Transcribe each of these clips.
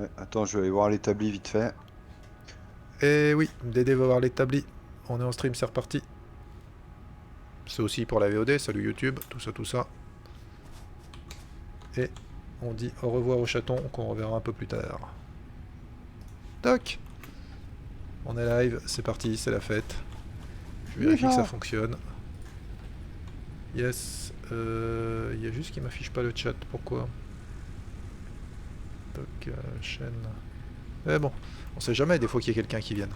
Ouais, attends, je vais aller voir l'établi vite fait. Et oui, Dédé va voir l'établi. On est en stream, c'est reparti. C'est aussi pour la VOD, salut YouTube, tout ça, tout ça. Et on dit au revoir au chaton qu'on reverra un peu plus tard. Toc. On est live, c'est parti, c'est la fête. Je vérifie que ça Yeehaw. fonctionne. Yes. Il y a juste qui m'affiche pas le chat. Pourquoi? Toc, chaîne. Mais bon, on sait jamais, des fois qu'il y a quelqu'un qui vienne.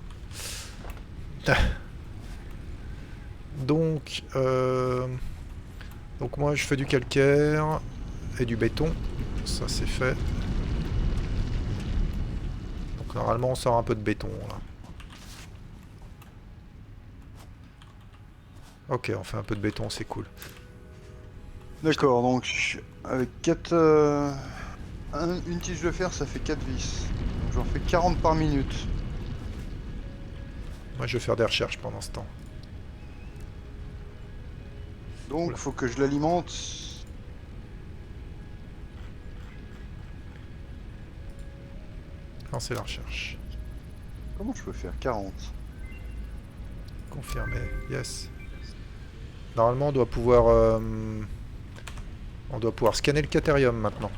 Donc, donc moi je fais du calcaire et du béton. Ça c'est fait. Donc normalement on sort un peu de béton là. Ok, on fait un peu de béton, c'est cool. D'accord, donc avec 4, une tige de fer, ça fait 4 vis. Donc j'en fais 40 par minute. Moi je vais faire des recherches pendant ce temps. Donc Oula. faut que je l'alimente. Lancer la recherche. Comment je peux faire 40? Confirmer. Yes. Normalement on doit pouvoir scanner le Caterium maintenant.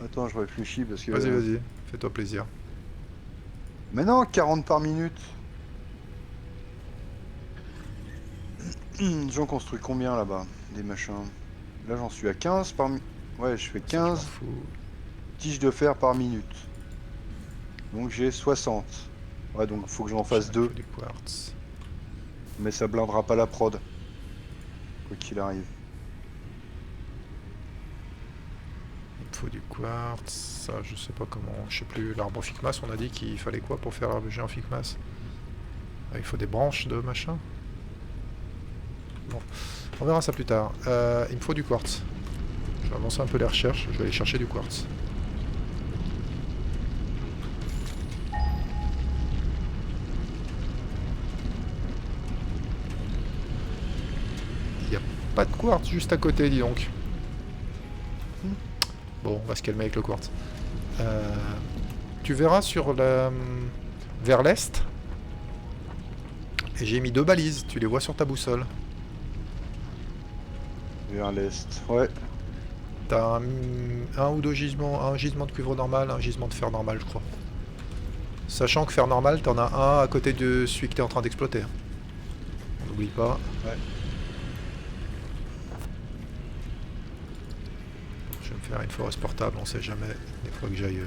Attends, je réfléchis parce Vas-y, que... vas-y. Fais-toi plaisir. Mais non, 40 par minute. J'en construis combien là-bas? Des machins. Là j'en suis à 15 par minute. Ouais, je fais Ça je m'en 15 fous. tiges de fer par minute. Donc j'ai 60. Ouais, donc faut que j'en Prochain, fasse il faut 2. du quartz. Mais ça blindera pas la prod. Quoi qu'il arrive. Il me faut du quartz. Ça, je sais pas comment. Je sais plus. L'arbre Ficmas, on a dit qu'il fallait quoi pour faire l'arbre géant Ficmas? Ah, il faut des branches de machin. Bon, on verra ça plus tard. Il me faut du quartz. Je vais avancer un peu les recherches. Je vais aller chercher du quartz. Il n'y a pas de quartz juste à côté, dis donc. Bon, on va se calmer avec le quartz. Tu verras sur la... vers l'est. Et j'ai mis 2 balises. Tu les vois sur ta boussole. Vers l'est. Ouais. T'as un ou deux gisements, un gisement de cuivre normal, un gisement de fer normal, je crois. Sachant que fer normal, t'en as un à côté de celui que t'es en train d'exploiter. On n'oublie pas. Ouais. Je vais me faire une forest portable, on sait jamais, des fois que j'aille.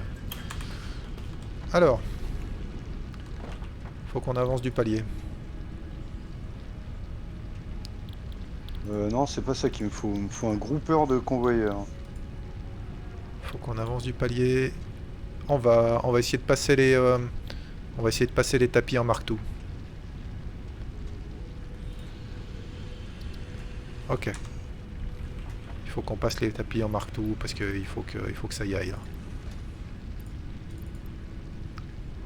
Alors, faut qu'on avance du palier. Non, c'est pas ça qu'il me faut. Il me faut un groupeur de convoyeurs. Faut qu'on avance du palier. On va essayer de passer les, on va essayer de passer les tapis en marque-tout. Ok. Il faut qu'on passe les tapis en marque-tout parce qu'il faut que ça y aille là.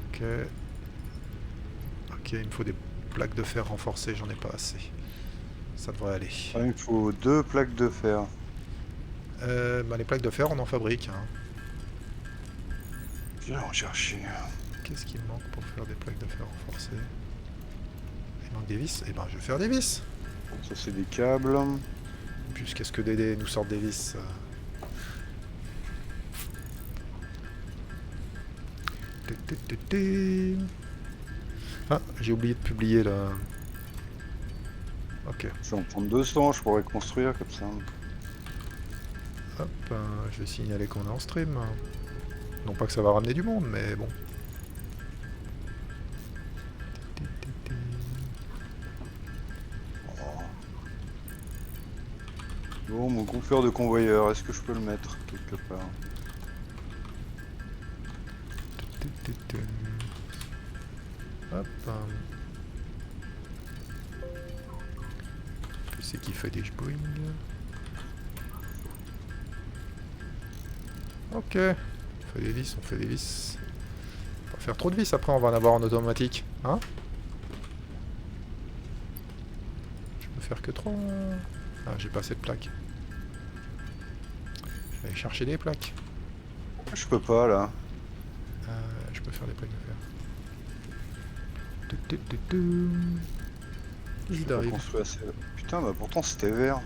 Ok. Ok, il me faut des plaques de fer renforcées, j'en ai pas assez. Ça devrait aller. Ah, il me faut 2 plaques de fer. Bah, les plaques de fer, on en fabrique. Hein. Je vais en chercher. Qu'est-ce qui me manque pour faire des plaques de fer renforcées? Il manque des vis. Eh ben, je vais faire des vis. Ça, c'est des câbles. Jusqu'à ce que Dédé nous sorte des vis. Ah, j'ai oublié de publier là. Ok. Je vais en prendre 200, je pourrais construire comme ça. Hop, je vais signaler qu'on est en stream. Non pas que ça va ramener du monde, mais bon. Bon, mon groupeur de convoyeurs, est-ce que je peux le mettre quelque part? Hop. Que c'est qui fait des jboing? Ok. On fait des vis, on fait des vis. On va faire trop de vis après, on va en avoir en automatique. Hein? Je peux faire que 3. Ah, j'ai pas assez de plaques. Je vais aller chercher des plaques. Je peux pas là. Je peux faire des plaques de fer. Je Il l'ai pas arrive. construit assez. Putain, bah pourtant c'était vert.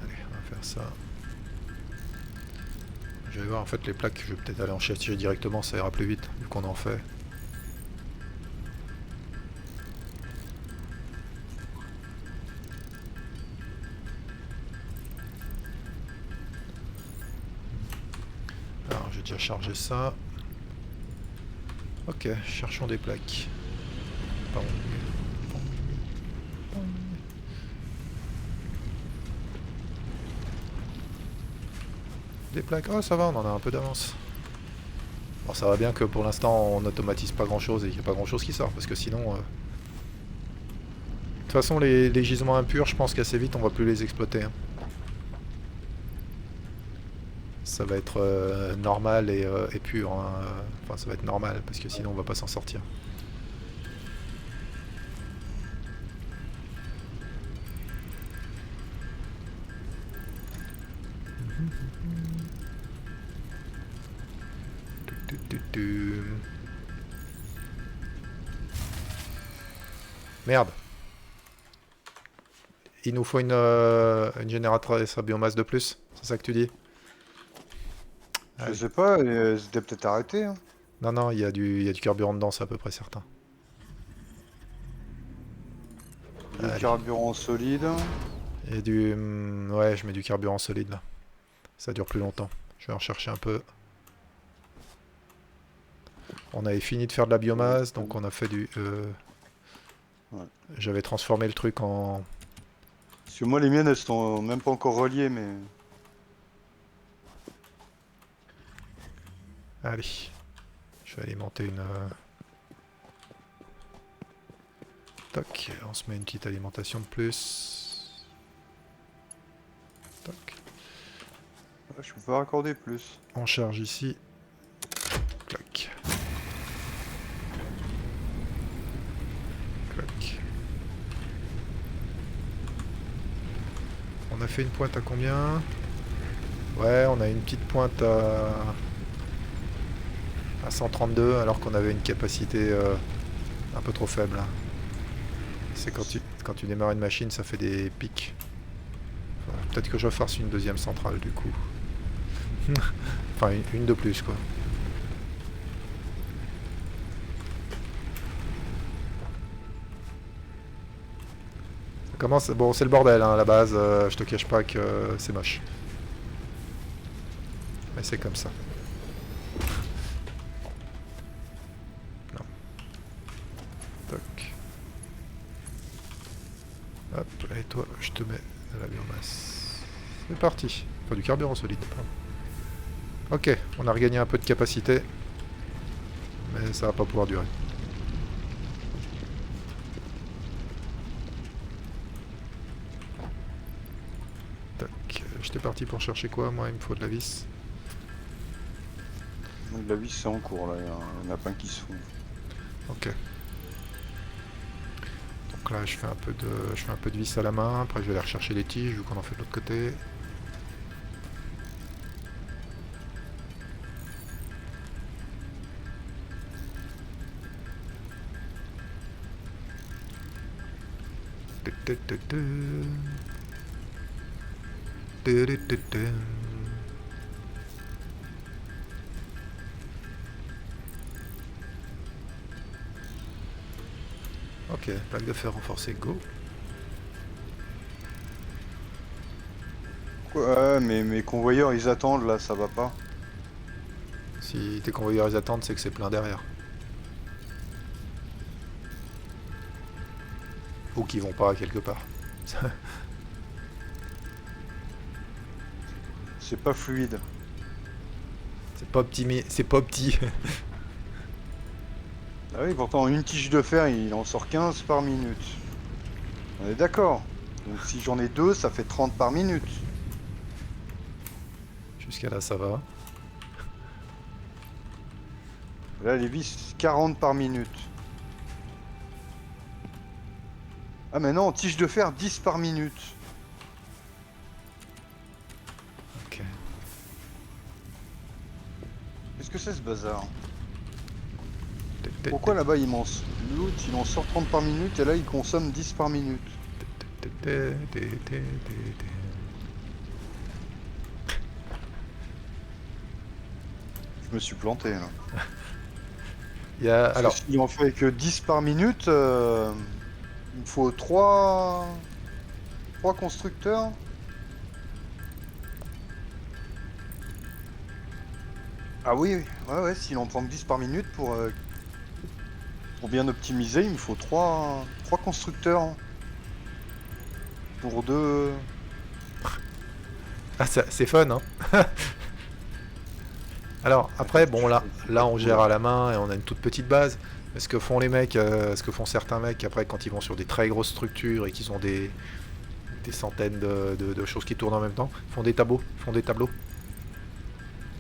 Allez, on va faire ça. Je vais voir en fait les plaques, je vais peut-être aller en chercher directement, ça ira plus vite vu qu'on en fait. Alors j'ai déjà chargé ça. Ok, cherchons des plaques. Pong, pong, pong. Des plaques, oh ça va, on en a un peu d'avance. Bon, ça va bien que pour l'instant on n'automatise pas grand chose et qu'il n'y a pas grand chose qui sort, parce que sinon... De toute façon les gisements impurs, je pense qu'assez vite on va plus les exploiter. Hein. Ça va être normal et pur. Hein. Enfin ça va être normal, parce que sinon on va pas s'en sortir. Merde. Il nous faut une génératrice à biomasse de plus, c'est ça que tu dis? Je sais pas, c'était peut-être arrêté. Hein. Non, non, il y a du carburant dedans, c'est à peu près certain. Du Allez. carburant solide. Et du... ouais, je mets du carburant solide là. Ça dure plus longtemps. Je vais en chercher un peu. On avait fini de faire de la biomasse, donc on a fait du... Ouais. J'avais transformé le truc en... Parce que moi les miennes elles sont même pas encore reliées mais... Allez. Je vais alimenter une... Toc, on se met une petite alimentation de plus. Toc. Je peux pas raccorder plus. On charge ici. Clac. Clac. On a fait une pointe à combien? Ouais, on a une petite pointe à 132 alors qu'on avait une capacité un peu trop faible. C'est quand tu démarres une machine, ça fait des pics. Enfin, peut-être que je fasse une deuxième centrale du coup. Enfin, une de plus quoi. Ça commence... Bon, c'est le bordel hein, à la base, je te cache pas que c'est moche. Mais c'est comme ça. Non. Toc. Hop, et toi, je te mets de la biomasse. C'est parti. Enfin, du carburant solide. Ok, on a regagné un peu de capacité. Mais ça va pas pouvoir durer. Tac, j'étais parti pour chercher quoi? Moi, il me faut de la vis. Donc la vis c'est en cours là, il y en a plein qui se font. Ok. Donc là, je fais un peu de vis à la main. Après, je vais aller rechercher les tiges vu qu'on en fait de l'autre côté. Ok, plaque de fer renforcée, go. Ouais, mais mes convoyeurs ils attendent là, ça va pas. Si tes convoyeurs ils attendent, c'est que c'est plein derrière. Ou qu'ils vont pas quelque part. C'est pas fluide. C'est pas optimé, c'est pas petit. Ah oui, pourtant une tige de fer il en sort 15 par minute. On est d'accord. Donc si j'en ai deux, ça fait 30 par minute. Jusqu'à là, ça va. Là, les vis, 40 par minute. Ah, mais non, tige de fer, 10 par minute. Ok. Qu'est-ce que c'est ce bazar? Pourquoi là-bas l'autre il en sort 30 par minute et là il consomme 10 par minute? Je me suis planté là. Il y a... Parce Alors, que s'il en fait que 10 par minute, il me faut 3 constructeurs. Ah oui, ouais, s'il en prend que 10 par minute pour bien optimiser, il me faut 3 constructeurs pour 2. ah, c'est fun, hein. Alors, après, bon, là, on gère à la main et on a une toute petite base. Mais ce que font les mecs, ce que font certains mecs, après, quand ils vont sur des très grosses structures et qu'ils ont des centaines de choses qui tournent en même temps, font des tableaux.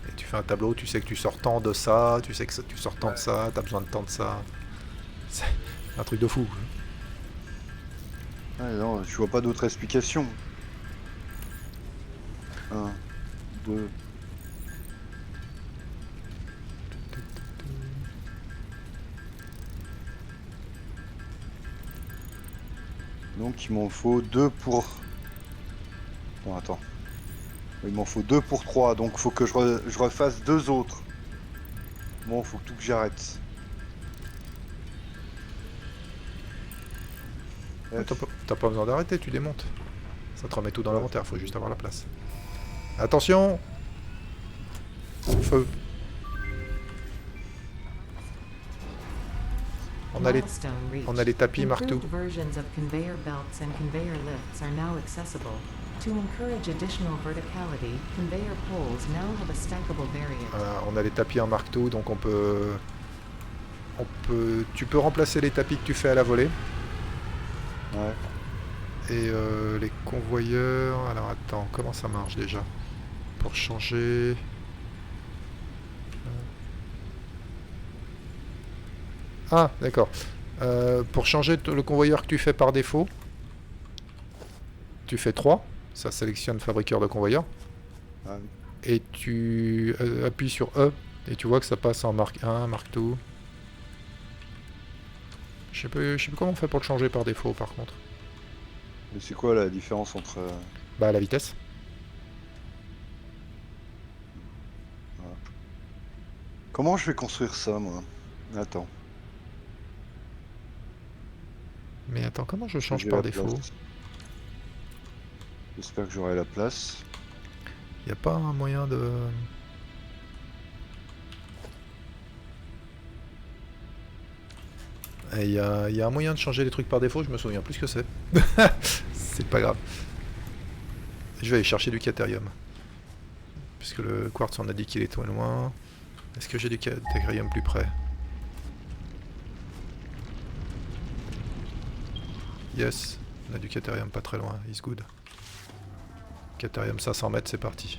Et tu fais un tableau, tu sais que tu sors tant de ça, tu sais que tu sors tant de ça, t'as besoin de tant de ça. C'est un truc de fou. Ouais, non, je vois pas d'autre explication. 1, 2. Donc il m'en faut 2 pour... Bon, attends. Il m'en faut 2 pour 3, donc faut que je refasse 2 autres. Bon, faut tout que j'arrête. T'as pas besoin d'arrêter, tu démontes. Ça te remet tout dans l'inventaire, faut juste avoir la place. Attention! Feu. On a les tapis Mark II. On a les tapis en Mark II, donc tu peux remplacer les tapis que tu fais à la volée. Ouais. Et les convoyeurs... Alors attends, comment ça marche déjà? Pour changer... Ah, d'accord. Pour changer le convoyeur que tu fais par défaut, tu fais 3. Ça sélectionne fabriqueur de convoyeur. Ah, oui. Et tu appuies sur E. Et tu vois que ça passe en Mark 1, Mark 2. Je sais plus comment on fait pour le changer par défaut, par contre. Mais c'est quoi la différence entre... Bah, la vitesse. Voilà. Comment je vais construire ça, moi? Attends. Mais attends, comment je change J'ai par la défaut? place. J'espère que j'aurai la place. Y a pas un moyen de... Il y a un moyen de changer les trucs par défaut, je me souviens plus ce que c'est. C'est pas grave. Je vais aller chercher du Caterium. Puisque le quartz, on a dit qu'il était loin. Est-ce que j'ai du Caterium plus près? Yes, on a du Caterium pas très loin, is good. Caterium 500 mètres, c'est parti.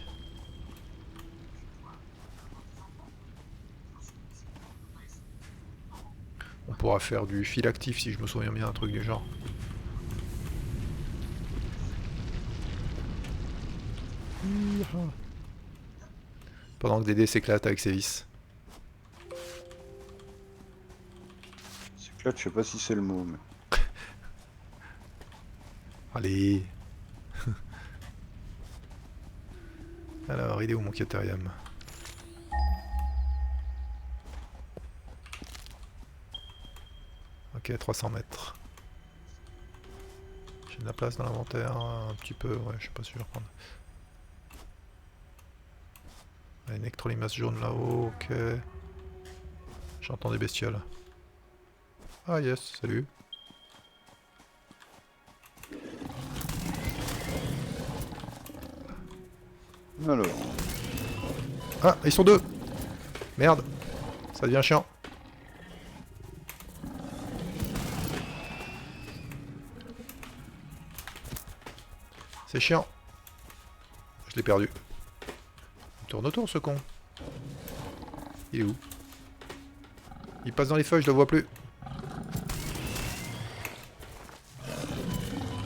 On pourra faire du fil actif si je me souviens bien, un truc du genre. Pendant que Dédé s'éclate avec ses vis. S'éclate, je sais pas si c'est le mot, mais... Allez. Alors, il est où mon Caterium? Ok, 300 mètres. J'ai de la place dans l'inventaire, un petit peu, ouais, je sais pas si je vais reprendre. Une électrolimace jaune là-haut, ok. J'entends des bestioles. Ah yes, salut. Alors... Ah, ils sont deux. Merde, ça devient chiant. C'est chiant. Je l'ai perdu. Tourne autour ce con. Il est où? Il passe dans les feuilles, je le vois plus.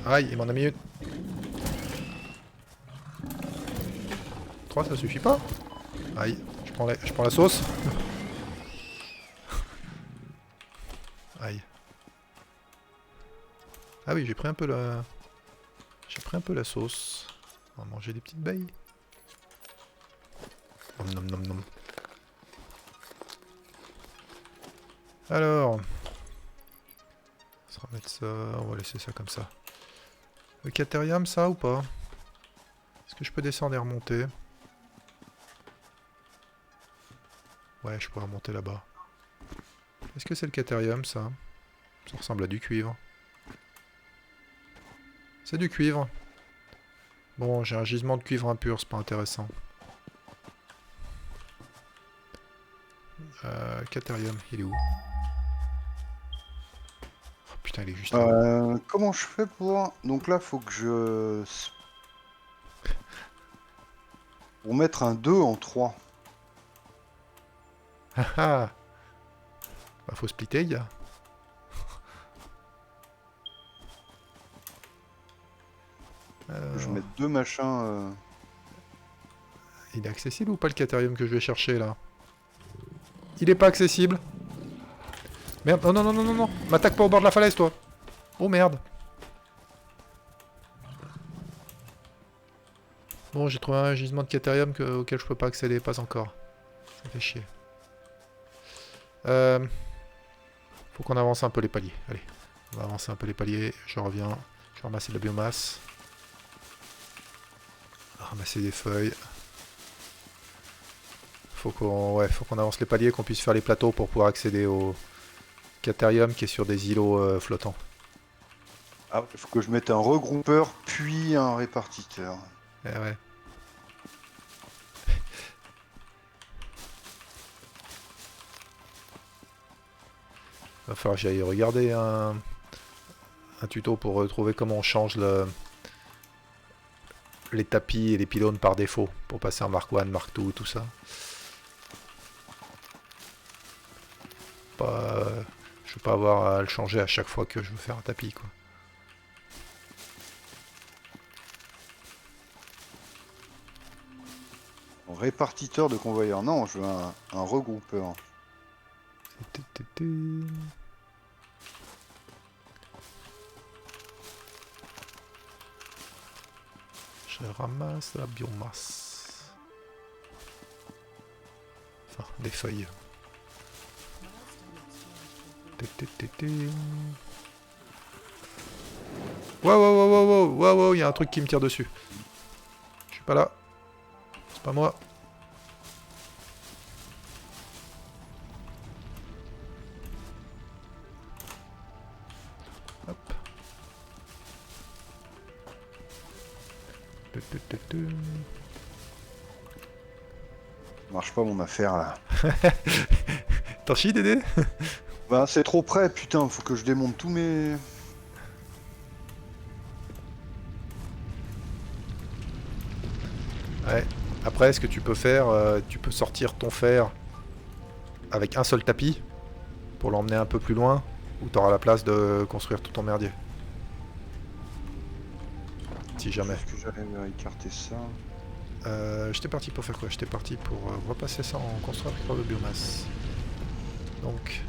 Aïe, il m'en a mis une. 3, ça suffit pas? Aïe, je prends la sauce. Aïe. Ah oui, j'ai pris un peu la... J'ai pris un peu la sauce. On va manger des petites baies. Nom nom nom nom. Alors... On va remettre ça... On va laisser ça comme ça. Le caterium, ça ou pas? Est-ce que je peux descendre et remonter? Ouais, je pourrais remonter là-bas. Est-ce que c'est le caterium, ça? Ça ressemble à du cuivre. C'est du cuivre. Bon, j'ai un gisement de cuivre impur, c'est pas intéressant. Caterium, il est où? Oh putain, il est juste là. Comment je fais pour... Donc là, faut que je... Pour mettre un 2 en 3. Ah ah. Bah faut splitter, gars. Je vais mettre 2 machins... Il est accessible ou pas le caterium que je vais chercher là? Il est pas accessible. Merde, oh non non non non non. M'attaque pas au bord de la falaise toi. Oh merde. Bon, j'ai trouvé un gisement de caterium auquel je peux pas accéder, pas encore. Ça fait chier. Faut qu'on avance un peu les paliers. Allez, on va avancer un peu les paliers. Je reviens. Je vais ramasser de la biomasse. Ramasser des feuilles. Faut qu'on avance les paliers, qu'on puisse faire les plateaux pour pouvoir accéder au caterium qui est sur des îlots flottants. Ah, il faut que je mette un regroupeur, puis un répartiteur. Eh ouais. Va falloir que j'aille regarder un tuto pour retrouver comment on change les tapis et les pylônes par défaut pour passer en Mark 1, Mark 2, tout ça. Je veux pas avoir à le changer à chaque fois que je veux faire un tapis, quoi. Répartiteur de convoyeur. Non, je veux un regroupeur. Je ramasse la biomasse. Enfin, des feuilles. Wow, wow, wow, wow, wow, wow, wow, il y a un truc qui me tire dessus. Je suis pas là. C'est pas moi. Hop. Marche pas mon affaire là. T'en chies, Dédé? Bah c'est trop près, putain, faut que je démonte tous mes... Ouais. Après, ce que tu peux faire, tu peux sortir ton fer avec un seul tapis pour l'emmener un peu plus loin, où tu auras la place de construire tout ton merdier. Si jamais. Est-ce que j'allais écarter ça? J'étais parti pour faire quoi? J'étais parti pour repasser ça en constructeur de biomasse. Donc,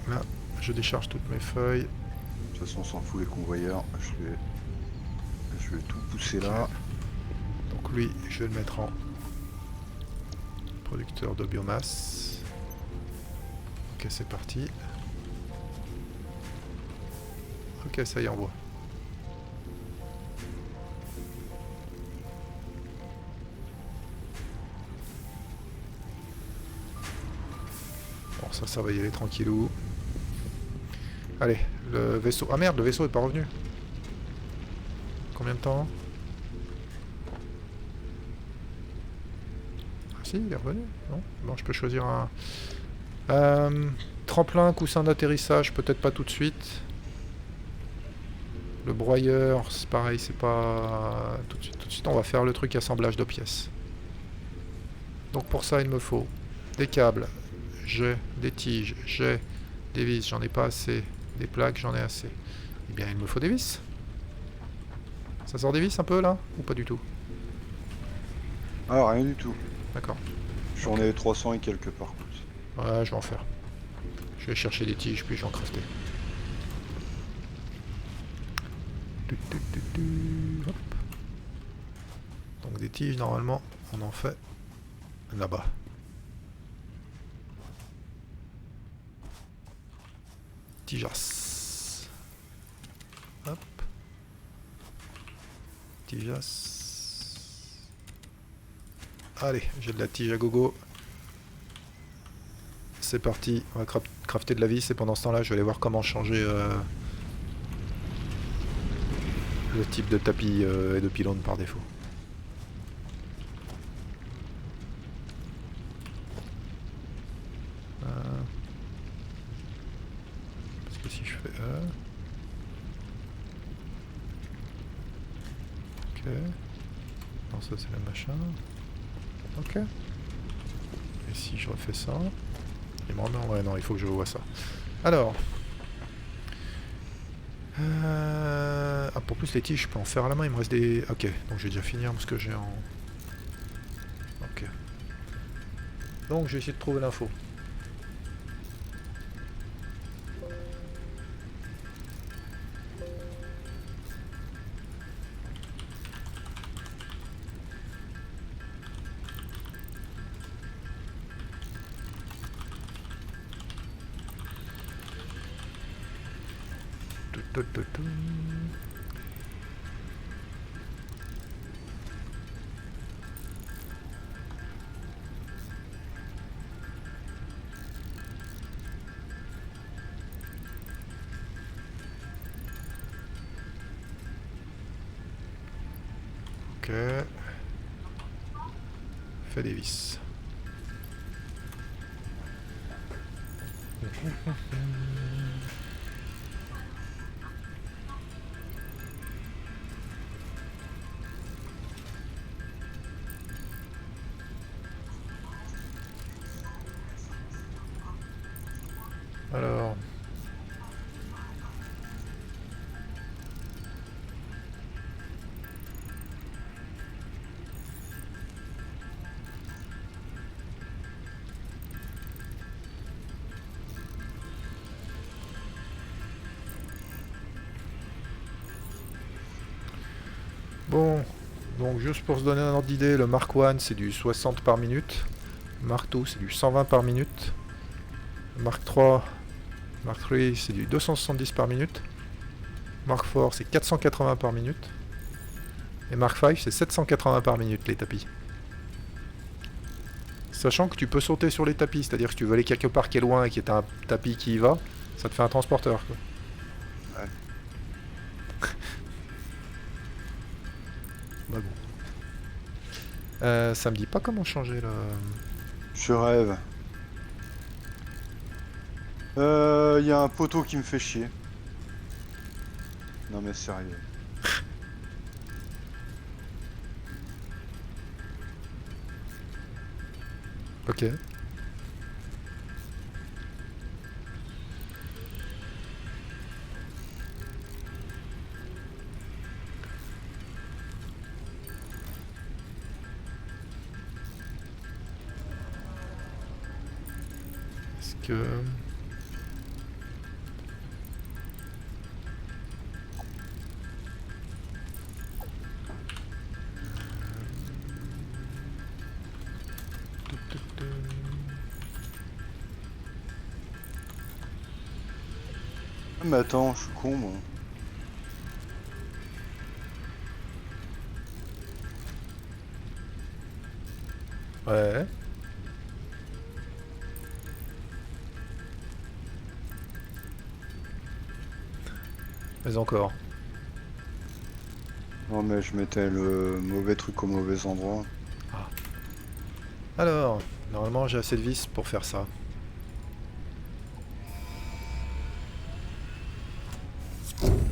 là, je décharge toutes mes feuilles. De toute façon, on s'en fout les convoyeurs. Je vais tout pousser là. Donc lui, je vais le mettre en producteur de biomasse. Ok, c'est parti. Ok, ça y est, on voit. Bon, ça va y aller tranquillou. Allez, le vaisseau... Ah merde, le vaisseau est pas revenu. Combien de temps? Ah si, il est revenu. Non? Bon, je peux choisir un... tremplin, coussin d'atterrissage, peut-être pas tout de suite. Le broyeur, c'est pareil, c'est pas... Tout de suite, on va faire le truc assemblage de pièces. Donc pour ça, il me faut des câbles, j'ai des tiges, j'ai des vis, j'en ai pas assez. Des plaques, j'en ai assez. Eh bien, il me faut des vis. Ça sort des vis un peu là? Ou pas du tout? Ah, rien du tout. D'accord. J'en ai 300 et quelques par contre. Ouais, je vais en faire. Je vais chercher des tiges, puis je vais en crafter. Hop. Donc des tiges, normalement, on en fait là-bas. Tijas. Hop. Tijas. Allez, j'ai de la tige à gogo. C'est parti, on va crafter de la vis et pendant ce temps-là, je vais aller voir comment changer le type de tapis et de pylône par défaut. Parce que si je fais ok. Non, ça c'est le machin. Ok. Et si je refais ça, il me remet en... Ouais, non, il faut que je vois ça. Alors. Ah, pour plus les tiges, je peux en faire à la main, il me reste des... Ok, donc je vais déjà finir parce que j'ai en... Ok. Donc je vais essayer de trouver l'info. Ok. Fais des vis. Alors... Bon, donc juste pour se donner un ordre d'idée, le Mark 1 c'est du 60 par minute, Mark 2 c'est du 120 par minute, Mark 3, Mark 3 c'est du 270 par minute, Mark 4 c'est 480 par minute, et Mark 5 c'est 780 par minute les tapis. Sachant que tu peux sauter sur les tapis, c'est-à-dire que si tu veux aller quelque part qui est loin et qu'il y a un tapis qui y va, ça te fait un transporteur, quoi. Ouais. Bah bon. Ça me dit pas comment changer le... Je rêve. Il y a un poteau qui me fait chier. Non mais sérieux. Ok. Est-ce que... Ah, mais attends, je suis con moi. Ouais. Mais encore. Non mais je mettais le mauvais truc au mauvais endroit. Ah. Alors, normalement j'ai assez de vis pour faire ça.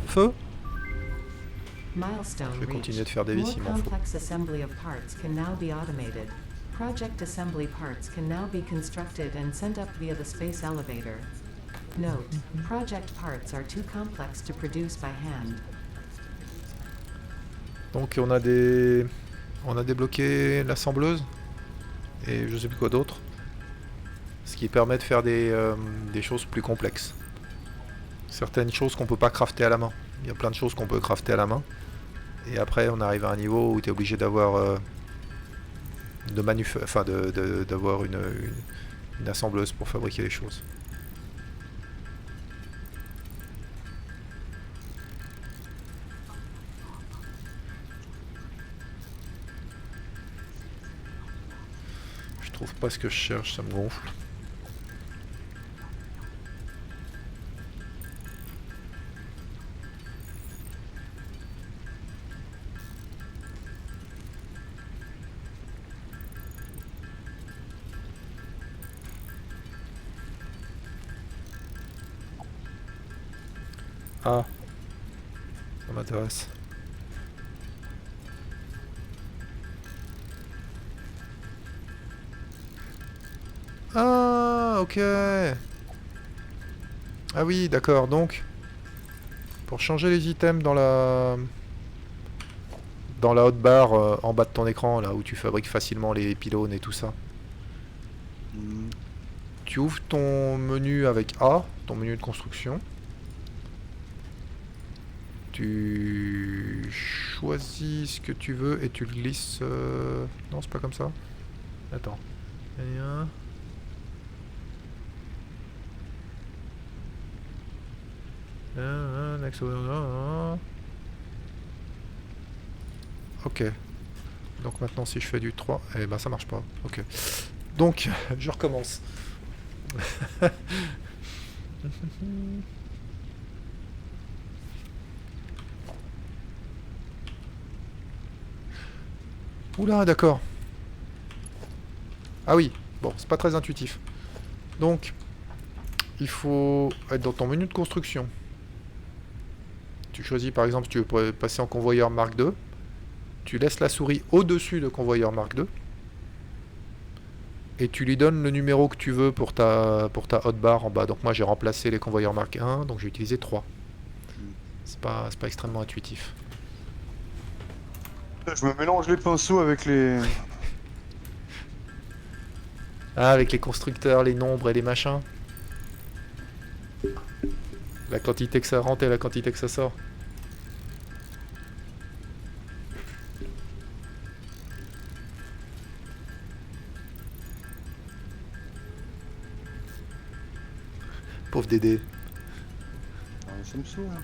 Feu. Milestone Je vais continuer reached. de faire des vis More s'il m'en faut. complex assembly of parts can now be automated. Project assembly parts can now be constructed and sent up via the space elevator. Note: project parts are too complex to produce by hand. Donc on a débloqué l'assembleuse et je sais plus quoi d'autre. Ce qui permet de faire des choses plus complexes. Certaines choses qu'on peut pas crafter à la main. Il y a plein de choses qu'on peut crafter à la main. Et après on arrive à un niveau où tu es obligé d'avoir d'avoir une assembleuse pour fabriquer les choses. Je trouve pas ce que je cherche, ça me gonfle. Ah, ça m'intéresse. Ah, ok. Ah oui, d'accord, donc pour changer les items dans la hotbar en bas de ton écran, là où tu fabriques facilement les pylônes et tout ça, tu ouvres ton menu avec A, ton menu de construction. Tu choisis ce que tu veux et tu le glisses... Non, c'est pas comme ça. Attends. Et un... Ok. Donc maintenant si je fais du 3, eh ben ça marche pas. Ok. Donc, je recommence. Oula, d'accord. Ah oui, bon, c'est pas très intuitif. Donc, il faut être dans ton menu de construction. Tu choisis par exemple si tu veux passer en convoyeur Mark II. Tu laisses la souris au-dessus de convoyeur Mark II. Et tu lui donnes le numéro que tu veux pour ta hotbar en bas. Donc moi j'ai remplacé les convoyeurs Mark 1, donc j'ai utilisé 3. C'est pas extrêmement intuitif. Je me mélange les pinceaux avec les... Ah, avec les constructeurs, les nombres et les machins. La quantité que ça rentre et la quantité que ça sort. Pauvre Dédé. Ah, ça me saoule. Hein.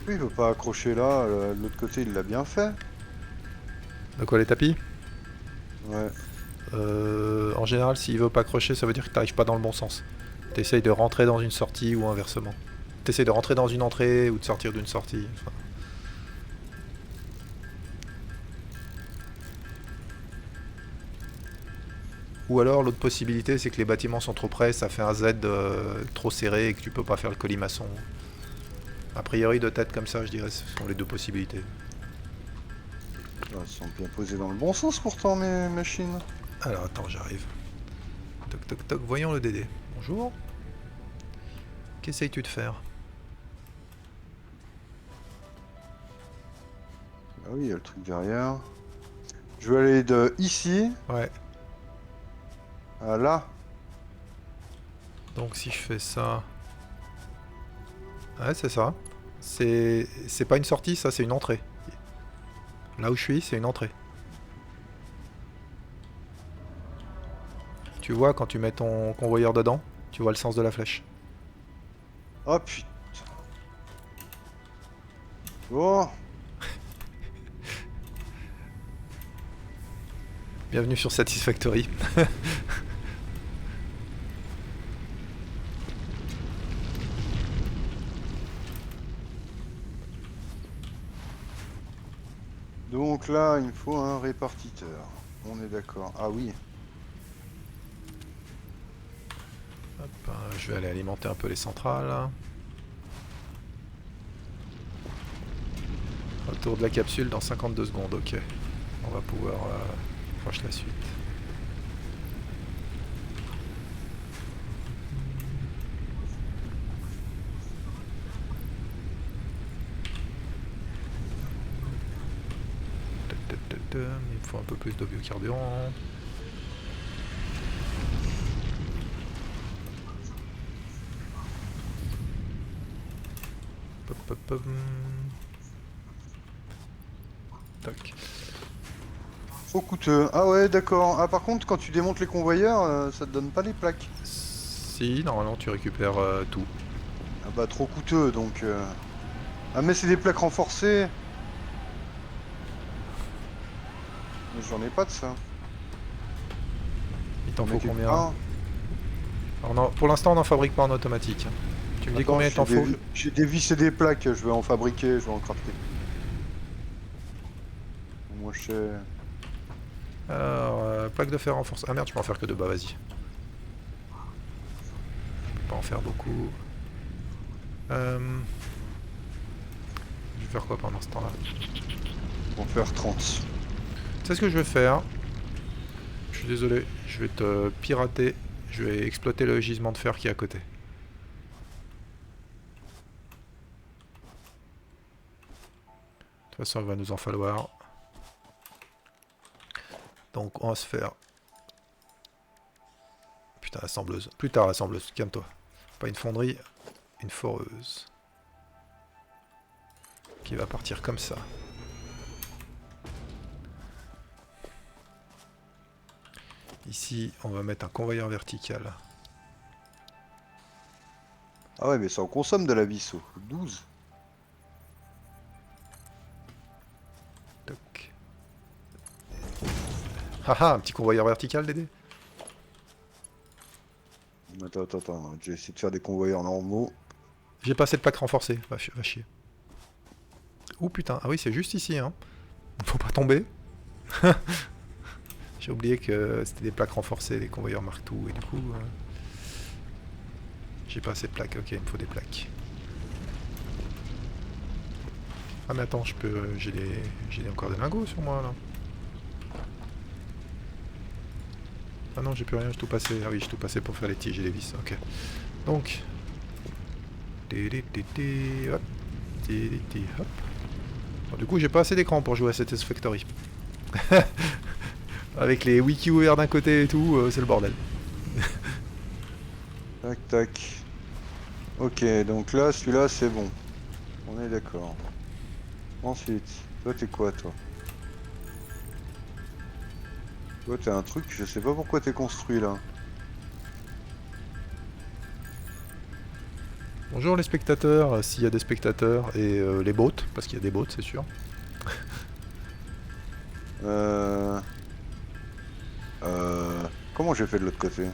Oui, il veut pas accrocher là, de l'autre côté il l'a bien fait. De quoi, les tapis? Ouais. En général, s'il veut pas accrocher, ça veut dire que t'arrives pas dans le bon sens. T'essayes de rentrer dans une sortie ou inversement. T'essayes de rentrer dans une entrée ou de sortir d'une sortie. Enfin... Ou alors l'autre possibilité c'est que les bâtiments sont trop près, ça fait un Z trop serré et que tu peux pas faire le colimaçon. A priori de tête comme ça je dirais ce sont les deux possibilités. Ils sont bien posés dans le bon sens pourtant mes machines. Alors attends, j'arrive. Toc toc toc, voyons le Dédé. Bonjour. Qu'essayes-tu de faire? Ah oui, il y a le truc derrière. Je vais aller de ici. Ouais. À là. Donc si je fais ça... Ouais, c'est ça. C'est pas une sortie, ça, c'est une entrée. Là où je suis, c'est une entrée. Tu vois, quand tu mets ton convoyeur dedans, tu vois le sens de la flèche. Oh putain. Oh. Bienvenue sur Satisfactory. Donc là, il me faut un répartiteur. On est d'accord. Ah oui. Hop, Je vais aller alimenter un peu les centrales. Retour de la capsule dans 52 secondes, ok. On va pouvoir proche la suite. Il me faut un peu plus de biocarburant. Pop, pop, pop. Tac. Trop coûteux. Ah ouais, d'accord. Ah par contre, quand tu démontes les convoyeurs, ça te donne pas les plaques. Si, normalement tu récupères tout. Ah bah trop coûteux, donc... Ah mais c'est des plaques renforcées. Mais j'en ai pas de ça. Il t'en J'en ai faut quelque combien? part. Alors, pour l'instant on n'en fabrique pas en automatique. Tu me dis Attends, combien il t'en faut? j'ai dévissé des plaques, je vais en fabriquer, je vais en crafter. Moi je sais... Alors, plaque de fer renforcée. Ah merde, je peux en faire que deux, bah vas-y. Je peux pas en faire beaucoup. Je vais faire quoi pendant ce temps-là? On va faire 30. Tu sais ce que je vais faire? Je suis désolé, je vais te pirater. Je vais exploiter le gisement de fer qui est à côté. De toute façon, il va nous en falloir. Donc, on va se faire... Putain, assembleuse. Plus tard, assembleuse. Calme-toi. Pas une fonderie, une foreuse. Qui va partir comme ça. Ici, on va mettre un convoyeur vertical. Ah ouais, mais ça en consomme de la vis, 12. Toc. Haha, un petit convoyeur vertical, Dédé. Attends, j'ai essayé de faire des convoyeurs normaux. J'ai pas assez de plaques renforcées. Va chier. Oh putain, ah oui, c'est juste ici, hein. Faut pas tomber. J'ai oublié que c'était des plaques renforcées, des convoyeurs Mark II, et du coup... j'ai pas assez de plaques, ok, il me faut des plaques. Ah mais attends, je peux... j'ai encore des lingots sur moi, là. Ah non, j'ai plus rien, j'ai tout passé. Ah oui, j'ai tout passé pour faire les tiges et les vis, ok. Donc... Hop. Hop. Bon, du coup, j'ai pas assez d'écran pour jouer à cette Factory. Avec les wikis ouverts d'un côté et tout, c'est le bordel. Tac, tac. Ok, donc là, celui-là, c'est bon. On est d'accord. Ensuite, toi, t'es quoi, toi? Toi, t'es un truc, je sais pas pourquoi t'es construit, là. Bonjour les spectateurs, s'il y a des spectateurs, et les bots, parce qu'il y a des bots, c'est sûr. Comment j'ai fait de l'autre côté?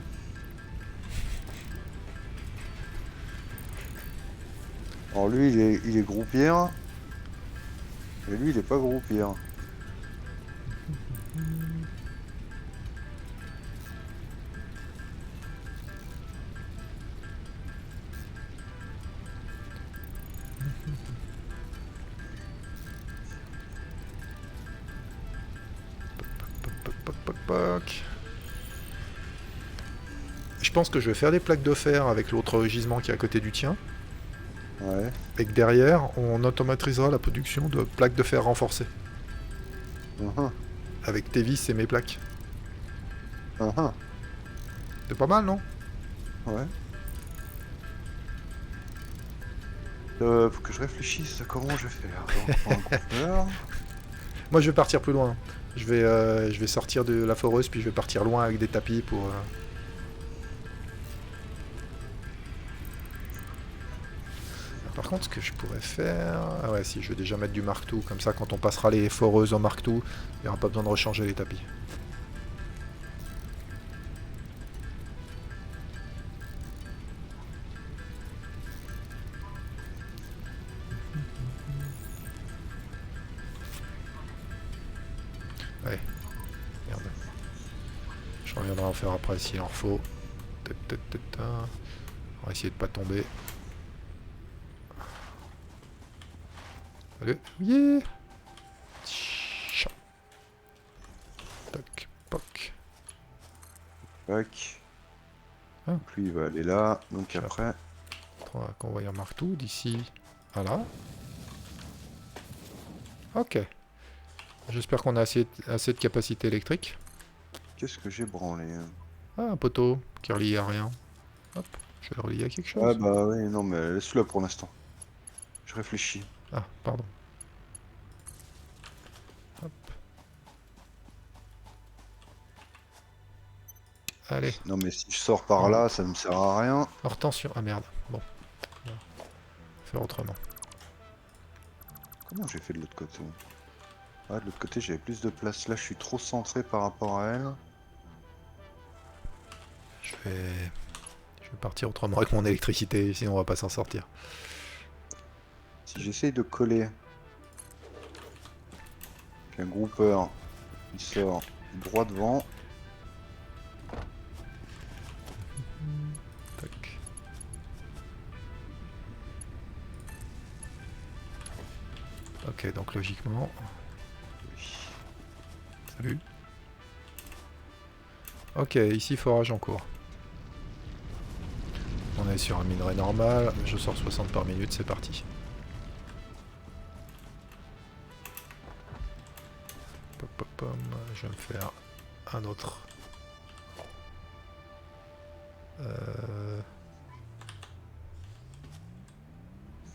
Alors lui, il est groupière. Et lui, il est pas groupière. Je pense que je vais faire des plaques de fer avec l'autre gisement qui est à côté du tien. Ouais. Et que derrière, on automatisera la production de plaques de fer renforcées. Avec tes vis et mes plaques. C'est pas mal, non? Ouais. Faut que je réfléchisse à comment je vais faire. Moi, je vais partir plus loin. Je vais sortir de la foreuse, puis je vais partir loin avec des tapis pour... Par contre, ce que je pourrais faire... Ah ouais, si, je vais déjà mettre du Mark II. Comme ça, quand on passera les foreuses en Mark II, il n'y aura pas besoin de rechanger les tapis. Ouais. Merde. Je reviendrai en faire après s'il en faut. On va essayer de pas tomber. Allez, yeah. Tcha. Toc, poc. Tac. Ah. Donc lui il va aller là. Donc Tiens. après. Convoyeur marque tout d'ici à là. Ok. J'espère qu'on a assez de capacité électrique. Qu'est-ce que j'ai branlé hein? Ah, un poteau qui est relié à rien. Hop, je vais le relier à quelque Ah chose. bah oui, non mais laisse-le là pour l'instant. Je réfléchis. Ah, pardon. Hop. Allez, Non mais si je sors par Oh. là, ça ne me sert à rien. hors tension. Ah merde, bon. On va faire autrement. Comment j'ai fait de l'autre côté? Ah, de l'autre côté j'avais plus de place. Là je suis trop centré par rapport à elle. Je vais partir autrement avec mon électricité, sinon on va pas s'en sortir. Si j'essaye de coller qu'un groupeur, il sort droit devant. Tac. Ok, donc logiquement... Salut. Ok, ici forage en cours. On est sur un minerai normal, je sors 60 par minute, c'est parti. Pop, pop, pom. Je vais me faire un autre.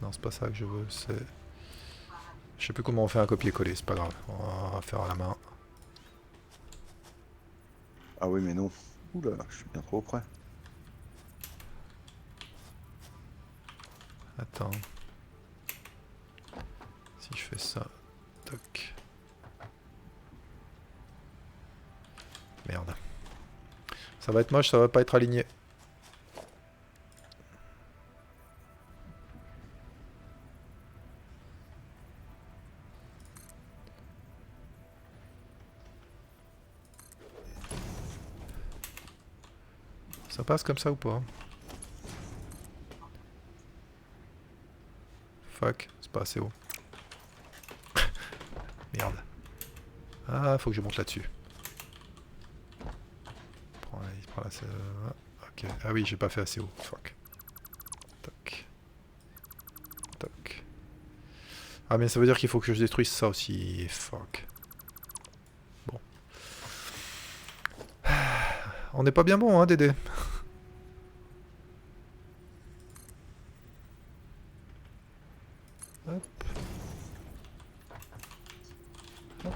Non, c'est pas ça que je veux, c'est... Je sais plus comment on fait un copier-coller, c'est pas grave, on va faire à la main. Ah oui mais non. Oula, je suis bien trop près. Attends. Si je fais ça, toc. Merde. Ça va être moche, ça va pas être aligné. Ça passe comme ça ou pas? Fuck, c'est pas assez haut. Merde. Ah, faut que je monte là-dessus. Prends là, ok. Ah oui, j'ai pas fait assez haut. Fuck. Toc. Toc. Ah mais ça veut dire qu'il faut que je détruise ça aussi. Fuck. Bon. On n'est pas bien bon, hein, Dédé. Hop. Hop.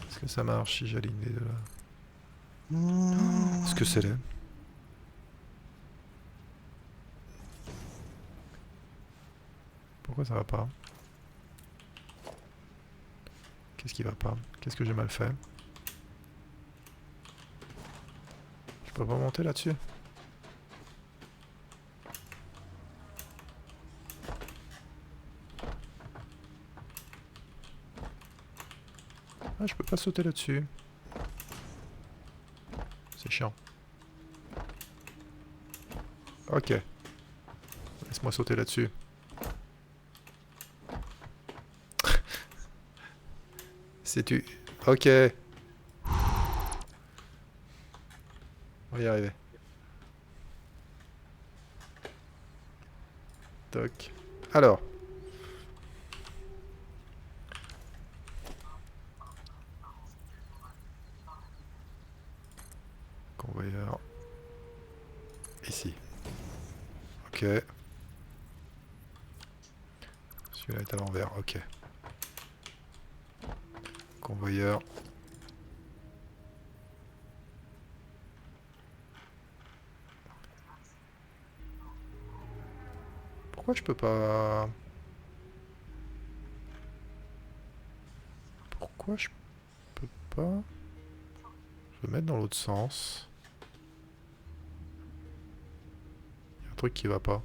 Est-ce que ça marche si j'aligne les deux là? Est-ce que c'est laid? Pourquoi ça va pas? Qu'est-ce qui va pas? Qu'est-ce que j'ai mal fait? Je peux pas monter là-dessus? Ah, je peux pas sauter là-dessus. C'est chiant. Ok. Laisse-moi sauter là-dessus. C'est-tu... Ok. On va y arriver. Toc. Alors. Convoyeur. Ici. Ok. Celui-là est à l'envers. Ok. Convoyeur. Pourquoi je peux pas... Pourquoi je peux pas... Je vais mettre dans l'autre sens. Il y a un truc qui va pas.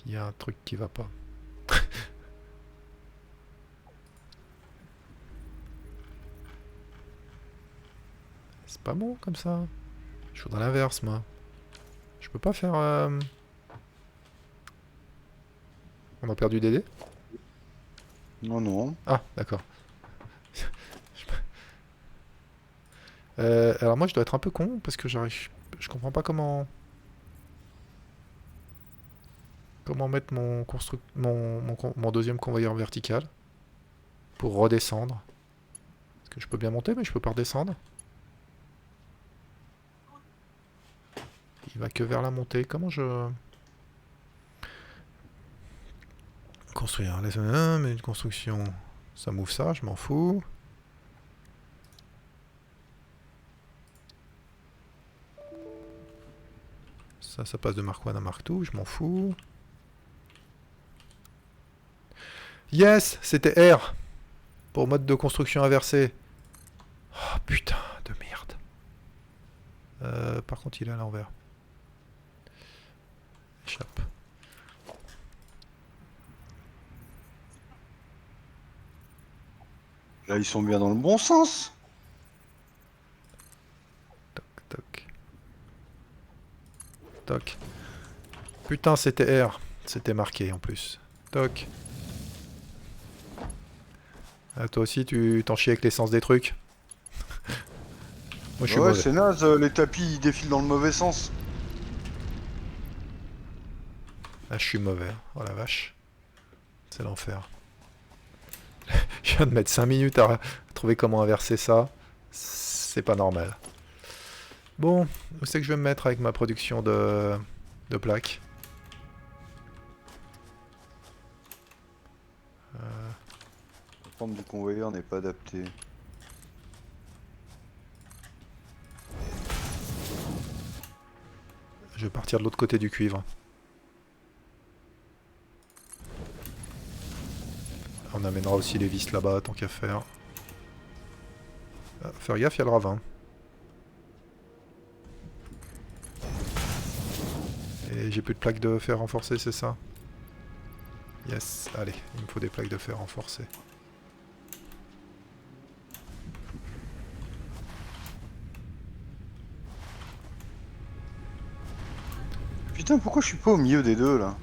Il y a un truc qui va pas. C'est pas bon comme ça. Je voudrais l'inverse, moi. Je peux pas faire... On a perdu Dédé? Non, non. Ah, d'accord. Alors moi, je dois être un peu con, parce que j'arrive... Je comprends pas comment... Comment mettre mon deuxième convoyeur vertical pour redescendre. Parce que je peux bien monter, mais je peux pas redescendre. Il va que vers la montée. Comment je... Construire. Laisse mais une construction. Ça m'ouvre ça, je m'en fous. Ça passe de Mark 1 à Mark 2, je m'en fous. Yes, c'était R. Pour mode de construction inversé. Oh putain de merde. Par contre, il est à l'envers. Échappe. Là, ils sont bien dans le bon sens. Toc, toc. Toc. Putain, c'était R. C'était marqué en plus. Toc. Ah, toi aussi, tu t'en chies avec l'essence des trucs. Moi, je suis Ouais, mauvais. c'est naze, les tapis ils défilent dans le mauvais sens. Ah, je suis mauvais. Oh la vache. C'est l'enfer. Je viens de mettre 5 minutes à trouver comment inverser ça. C'est pas normal. Bon, où c'est que je vais me mettre avec ma production de plaques? La forme du convoyeur n'est pas adaptée. Je vais partir de l'autre côté du cuivre. On amènera aussi les vis là-bas, tant qu'à faire. Faire gaffe, il y a le ravin. Et j'ai plus de plaques de fer renforcées, c'est ça? Yes, allez, il me faut des plaques de fer renforcées. Putain, pourquoi je suis pas au milieu des deux là?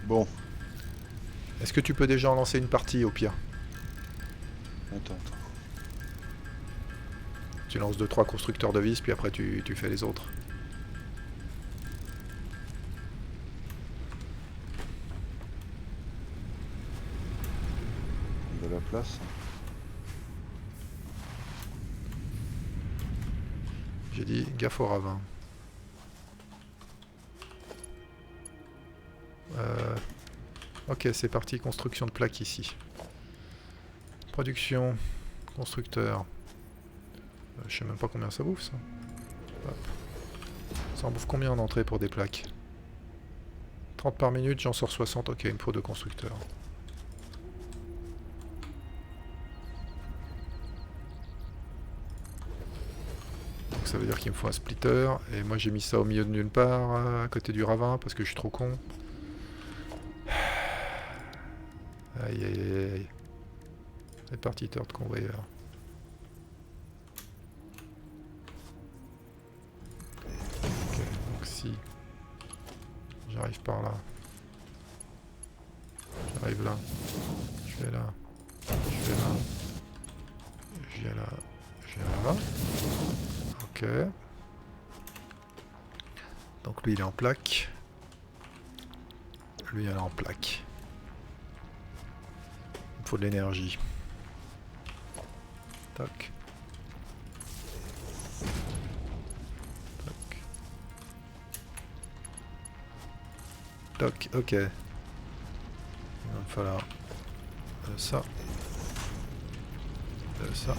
Bon, Est-ce que tu peux déjà en lancer une partie au pire? attends. Tu lances 2-3 constructeurs de vis, puis après tu fais les autres. De la place. J'ai dit gaffe au ravin. Ok, c'est parti, construction de plaques ici. Production, constructeur. Je sais même pas combien ça bouffe ça. Hop. Ça en bouffe combien en entrée pour des plaques? 30 par minute, j'en sors 60, ok, il me faut 2 constructeurs. Donc ça veut dire qu'il me faut un splitter, et moi j'ai mis ça au milieu de nulle part, à côté du ravin, parce que je suis trop con. Aïe aïe aïe aïe. Répartiteur de convoyeur. Ok, donc si j'arrive par là, j'arrive là, je vais là, je vais là, je viens là, je viens là. Ok. Donc lui il est en plaque. Lui il est en plaque. Il me faut de l'énergie. Tac. Tac. Tac, ok. Il va me falloir ça. Ça.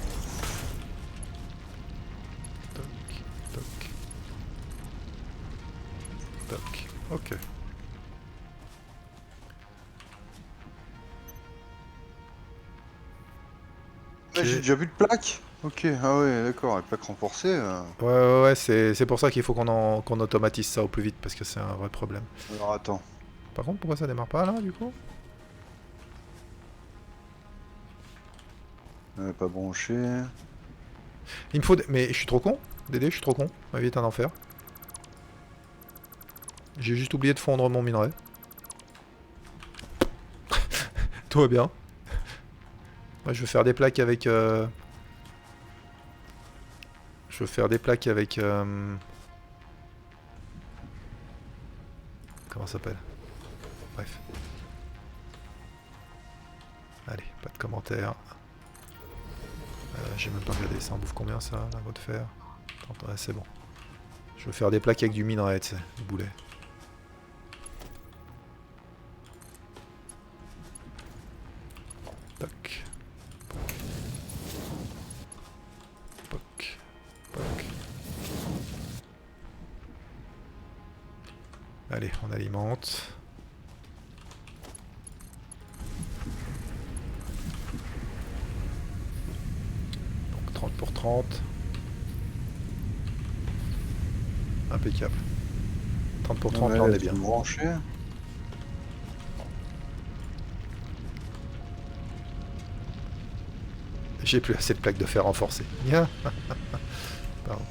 Ok. Ah, j'ai déjà vu de plaques. Ok, ah ouais, d'accord, les plaques renforcées. Ouais, c'est pour ça qu'il faut qu'on automatise ça au plus vite, parce que c'est un vrai problème. Alors attends. Par contre, pourquoi ça démarre pas là, du coup? Pas branché. Il me faut... Mais je suis trop con, Dédé, je suis trop con. Ma vie est un enfer. J'ai juste oublié de fondre mon minerai. Tout va bien. Moi, je vais faire des plaques avec... Je vais faire des plaques avec... Comment ça s'appelle? Bref. Allez, pas de commentaires. J'ai même pas regardé, ça en bouffe combien ça, la voie de fer? Attends, ouais, c'est bon. Je vais faire des plaques avec du minerai, tu sais, du boulet. Toc. Poc. Poc. Allez, on alimente. Donc 30 pour 30. Impeccable. 30 pour 30, là on est bien. Branché. J'ai plus assez de plaques de fer renforcées. Bien. Pardon.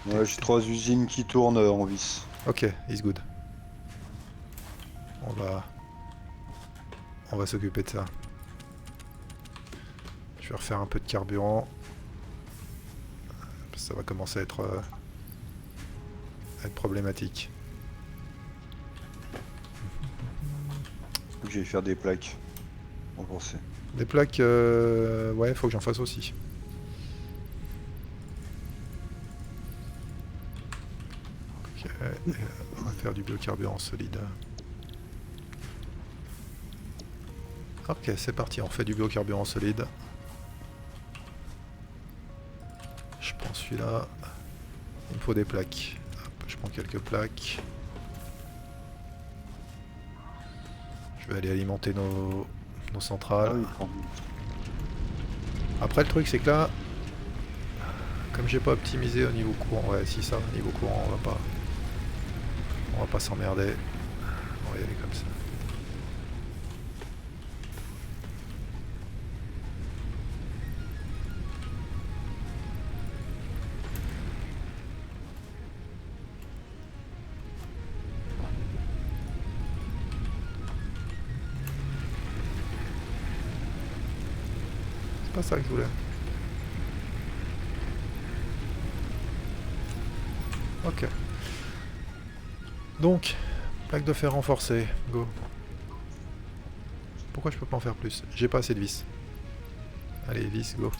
Ouais, j'ai 3 usines qui tournent en vis. Ok, it's good. On va s'occuper de ça. Je vais refaire un peu de carburant. Ça va commencer à être problématique. Faut que j'aille faire des plaques. Renforcées. Des plaques, ouais, faut que j'en fasse aussi. Ok, et on va faire du biocarburant solide. Ok, c'est parti, on fait du biocarburant solide. Je prends celui-là. Il me faut des plaques. Hop, je prends quelques plaques. Je vais aller alimenter nos centrales. Ah oui, quand Après, le truc, c'est que là, comme j'ai pas optimisé au niveau courant, ouais, si ça, au niveau courant, on va pas s'emmerder. On va y aller comme ça. C'est pas ça que je voulais. Ok. Donc, plaque de fer renforcée, go. Pourquoi je peux pas en faire plus? J'ai pas assez de vis. Allez, vis, go.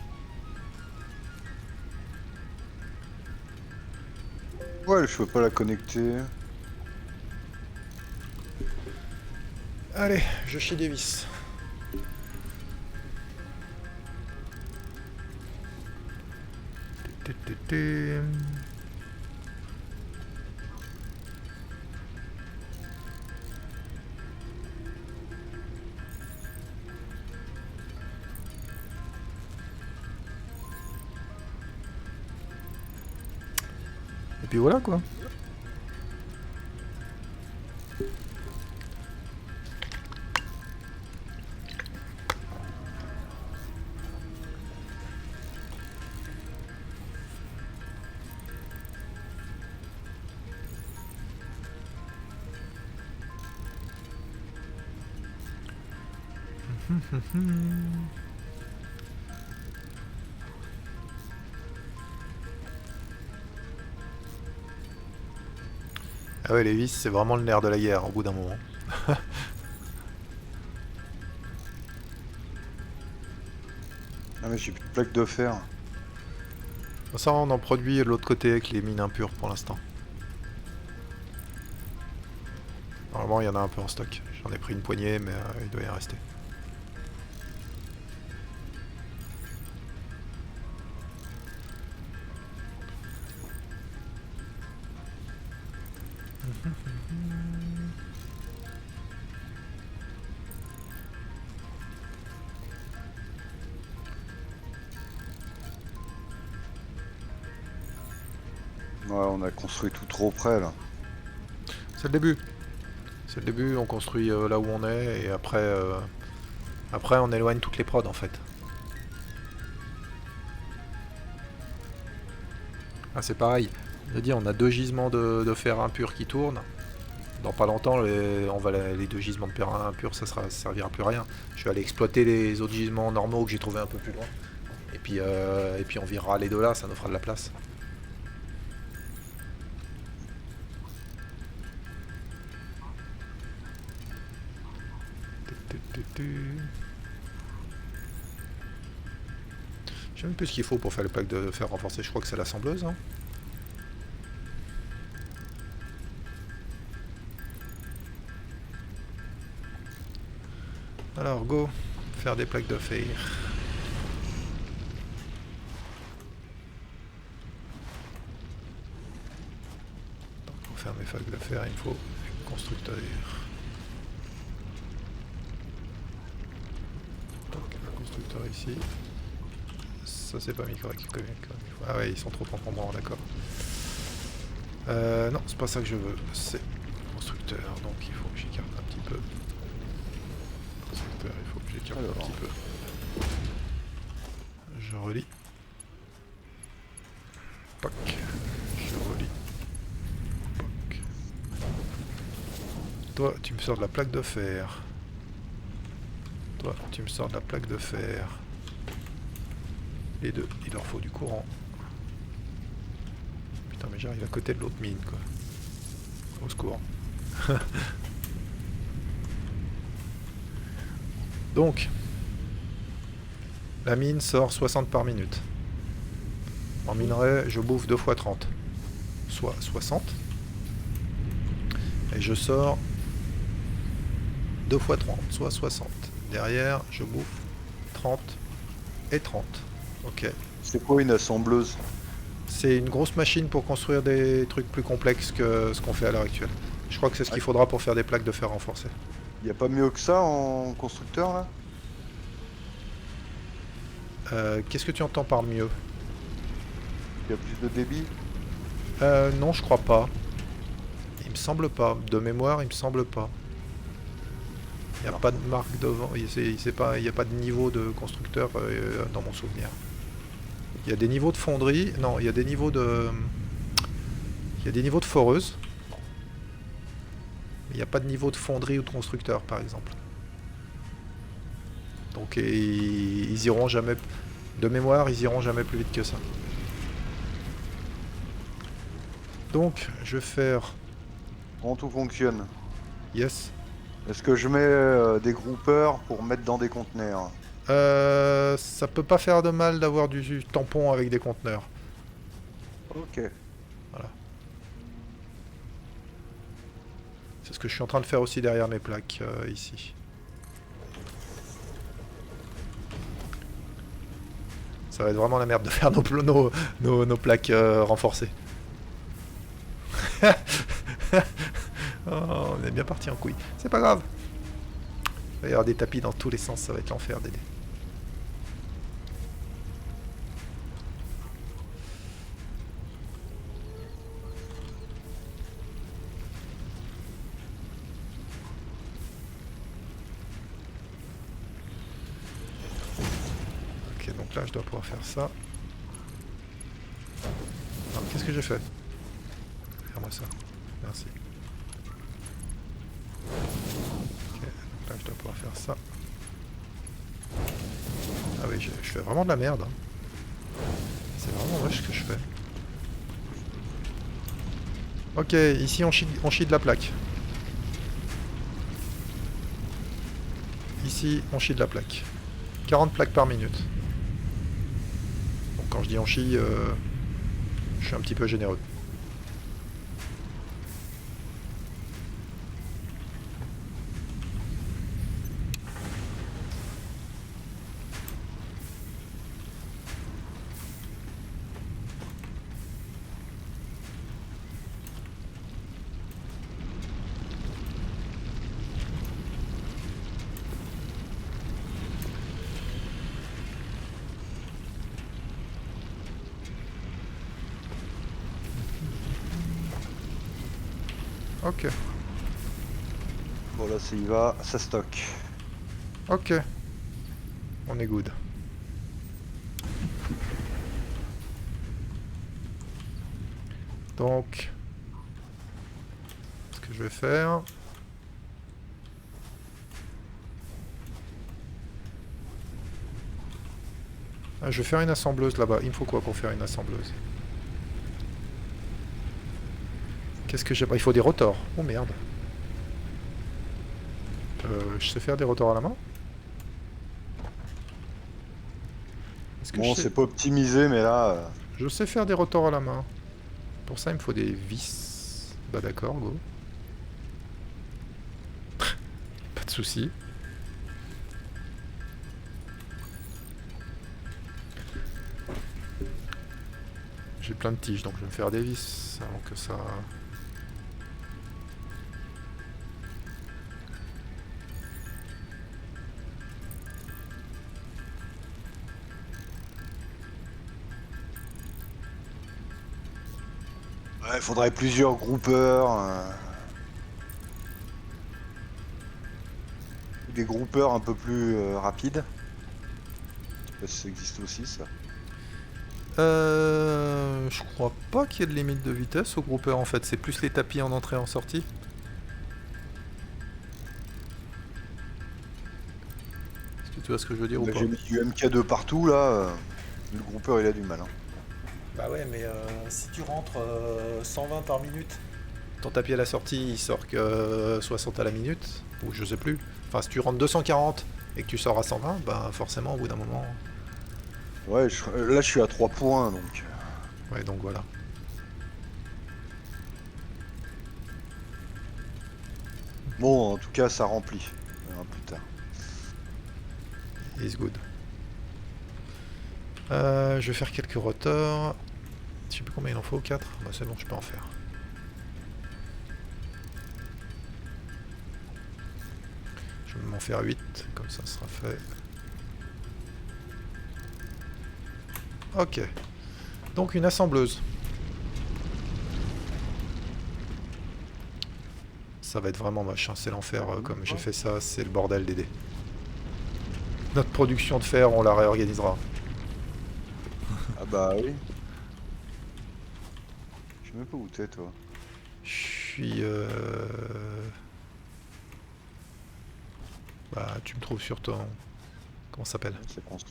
ouais, je peux pas la connecter. Allez, je chie des vis. Et puis voilà quoi. Ah ouais, les vis, c'est vraiment le nerf de la guerre au bout d'un moment. Ah mais j'ai plus de plaques de fer. Ça, on en produit de l'autre côté avec les mines impures pour l'instant. Normalement, il y en a un peu en stock. J'en ai pris une poignée, mais il doit y en rester. Ouais, on a construit tout trop près là. C'est le début. C'est le début, on construit là où on est et après on éloigne toutes les prods en fait. Ah, c'est pareil. Je dis, on a 2 gisements de fer impur qui tournent. Dans pas longtemps, les 2 gisements de fer impur, ça servira plus à rien. Je vais aller exploiter les autres gisements normaux que j'ai trouvé un peu plus loin. Et puis on virera les 2 là, ça nous fera de la place. Je sais même plus ce qu'il faut pour faire les plaques de fer renforcées. Je crois que c'est l'assembleuse. Hein. Alors, go, faire des plaques de fer. Pour faire mes plaques de fer, il me faut un constructeur. Donc, un constructeur ici. Ça, c'est pas mis correctement. Ah ouais, ils sont trop encombrants, d'accord. Non, c'est pas ça que je veux. C'est constructeur, donc il faut que j'écarte un petit peu. Constructeur, il faut que j'écarte un petit peu. Je relis. Poc. Je relis. Poc. Toi, tu me sors de la plaque de fer. Toi, tu me sors de la plaque de fer. Les 2, il leur faut du courant. Putain, mais j'arrive à côté de l'autre mine, quoi. Au secours. Donc, la mine sort 60 par minute. En minerai, je bouffe 2 fois 30. Soit 60. Et je sors 2 fois 30, soit 60. Derrière, je bouffe 30 et 30. Ok. C'est quoi une assembleuse? C'est une grosse machine pour construire des trucs plus complexes que ce qu'on fait à l'heure actuelle. Je crois que c'est ce qu'il faudra pour faire des plaques de fer renforcées. Y a pas mieux que ça en constructeur là? Qu'est-ce que tu entends par mieux? Y a plus de débit? Non, je crois pas. Il me semble pas. De mémoire, il me semble pas. Il n'y a pas de marque devant. Il n'y a pas de niveau de constructeur dans mon souvenir. Il y a des niveaux de fonderie. Non, il y a des niveaux de... Il y a des niveaux de foreuse. Mais il n'y a pas de niveau de fonderie ou de constructeur, par exemple. Donc ils iront jamais... De mémoire, ils iront jamais plus vite que ça. Donc, je vais faire... Comment tout fonctionne? Yes. Est-ce que je mets des groupeurs pour mettre dans des conteneurs? Ça peut pas faire de mal d'avoir du tampon avec des conteneurs. Ok. Voilà. C'est ce que je suis en train de faire aussi derrière mes plaques ici. Ça va être vraiment la merde de faire nos plaques renforcées. Oh, on est bien parti en couille. C'est pas grave. Il va y avoir des tapis dans tous les sens, ça va être l'enfer d'aider. Ok, donc là je dois pouvoir faire ça. Qu'est-ce que j'ai fait? Faire-moi ça. Merci. Ok, donc là je dois pouvoir faire ça. Ah oui, je fais vraiment de la merde. Hein. C'est vraiment moche ce que je fais. Ok, ici on chie de la plaque. Ici on chie de la plaque. 40 plaques par minute. Donc quand je dis on chie, je suis un petit peu généreux. Ok, Bon là, ça y va, ça stocke. ok. On est good. Donc, ce que je vais faire... Ah, je vais faire une assembleuse là-bas. Il me faut quoi pour faire une assembleuse? Qu'est-ce que j'ai pas? Il faut des rotors. Oh merde. Je sais faire des rotors à la main? Est-ce que Bon, c'est pas optimisé, mais là... je sais faire des rotors à la main? Pour ça, il me faut des vis. Bah d'accord, go. Pas de soucis. J'ai plein de tiges, donc je vais me faire des vis avant que ça... Ouais, il faudrait plusieurs groupeurs. Des groupeurs un peu plus rapides. Je sais pas si ça existe aussi, ça. Je crois pas qu'il y ait de limite de vitesse au groupeur en fait, c'est plus les tapis en entrée et en sortie. Est-ce que tu vois ce que je veux dire ou Là, pas? j'ai mis du MK2 partout, là. Le groupeur, il a du mal. Hein. Bah ouais, mais si tu rentres 120 par minute, ton tapis à la sortie il sort que 60 à la minute, ou je sais plus. Enfin, si tu rentres 240 et que tu sors à 120, bah forcément au bout d'un moment. Ouais, là, je suis à 3 points, donc... Ouais, donc voilà. Bon, en tout cas, ça remplit. On verra plus tard. Is good. Je vais faire quelques rotors. Je sais plus combien il en faut, 4. Bah c'est bon, je peux en faire. Je vais m'en faire 8, comme ça sera fait. Ok. Donc une assembleuse. Ça va être vraiment moche, hein. C'est l'enfer comme j'ai fait ça, c'est le bordel d'aider. Notre production de fer, on la réorganisera. Ah bah oui. Je sais même pas où t'es, toi. Je suis... Bah, tu me trouves sur ton... Comment ça s'appelle?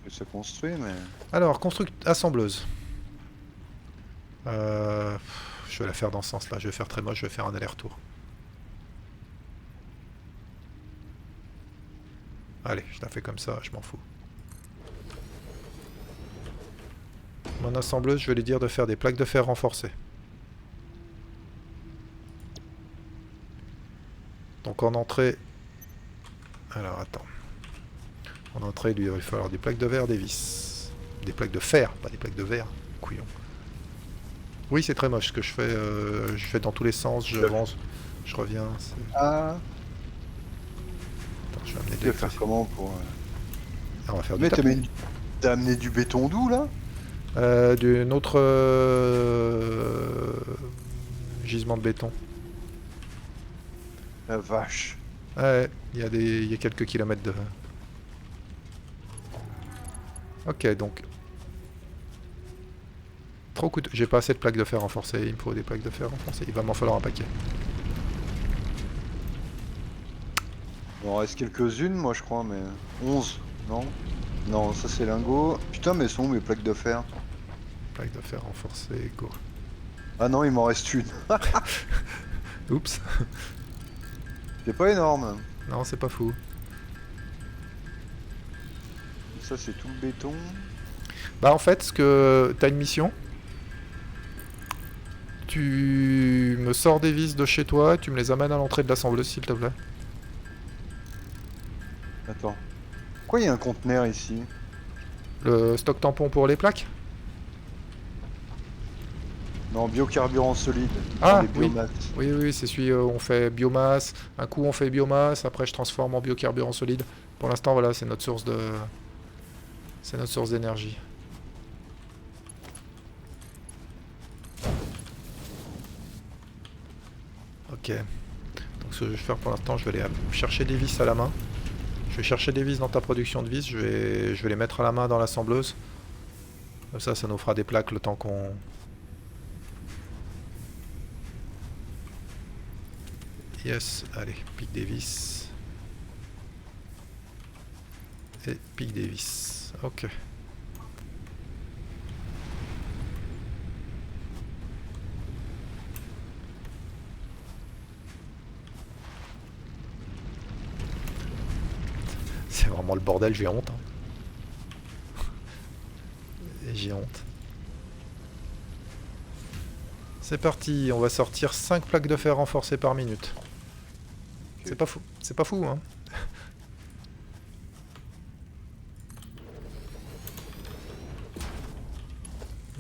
C'est construit, mais... Alors, assembleuse. Je vais la faire dans ce sens-là, je vais faire très moche, je vais faire un aller-retour. Allez, je la fais comme ça, je m'en fous. Mon assembleuse, je vais lui dire de faire des plaques de fer renforcées. Donc en entrée... Alors attends. En entrée, il va falloir des plaques de verre, des vis. Des plaques de fer, pas des plaques de verre. Couillon. Oui, c'est très moche ce que je fais dans tous les sens, je avance, je reviens. Ah, Attends, je vais amener tu de vas faire comment pour... Ah, on va faire du Mais tapis. t'as amené du béton d'où, là? D'une autre gisement de béton. La vache. Ouais, il y a quelques kilomètres de... Ok, donc... Trop coûteux. J'ai pas assez de plaques de fer renforcées, il me faut des plaques de fer renforcées. Il va m'en falloir un paquet. Il en reste quelques-unes, moi, je crois, mais... 11, non? Non, ça, c'est lingot. Putain, mais sont où mes plaques de fer? Plaques de fer renforcées, go. Ah non, il m'en reste une. Oups. C'est pas énorme. Non, c'est pas fou. Ça, c'est tout le béton. Bah en fait, t'as une mission. Tu me sors des vis de chez toi, tu me les amènes à l'entrée de l'assembleuse, s'il te plaît. Attends. Pourquoi il y a un conteneur ici? Le stock tampon pour les plaques? Non, biocarburant solide. Ah, des oui. biomasses. Oui, oui, c'est celui où on fait biomasse. Un coup, on fait biomasse, après, je transforme en biocarburant solide. Pour l'instant, voilà, c'est notre source de... C'est notre source d'énergie. Ok. ce que je vais faire pour l'instant, je vais aller chercher des vis à la main. Je vais chercher des vis dans ta production de vis, je vais les mettre à la main dans l'assembleuse. Comme ça nous fera des plaques le temps qu'on... Yes, allez, pique des vis. Et pique des vis. Ok. C'est vraiment le bordel, j'ai honte. Hein. J'ai honte. C'est parti, on va sortir 5 plaques de fer renforcées par minute. Okay. C'est pas fou, c'est pas fou, hein.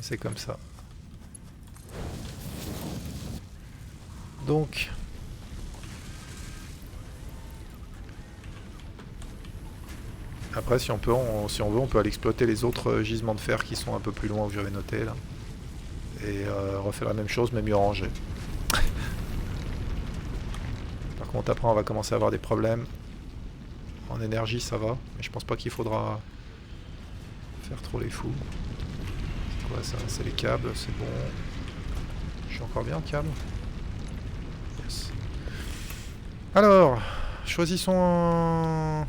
C'est comme ça. Donc... Après, si on veut, on peut aller exploiter les autres gisements de fer qui sont un peu plus loin où j'avais noté là. Et refaire la même chose, mais mieux rangé. Par contre, après, on va commencer à avoir des problèmes. En énergie, ça va. Mais je pense pas qu'il faudra faire trop les fous. C'est quoi ça? C'est les câbles, c'est bon. Je suis encore bien, câble. Yes. Alors, choisissons un...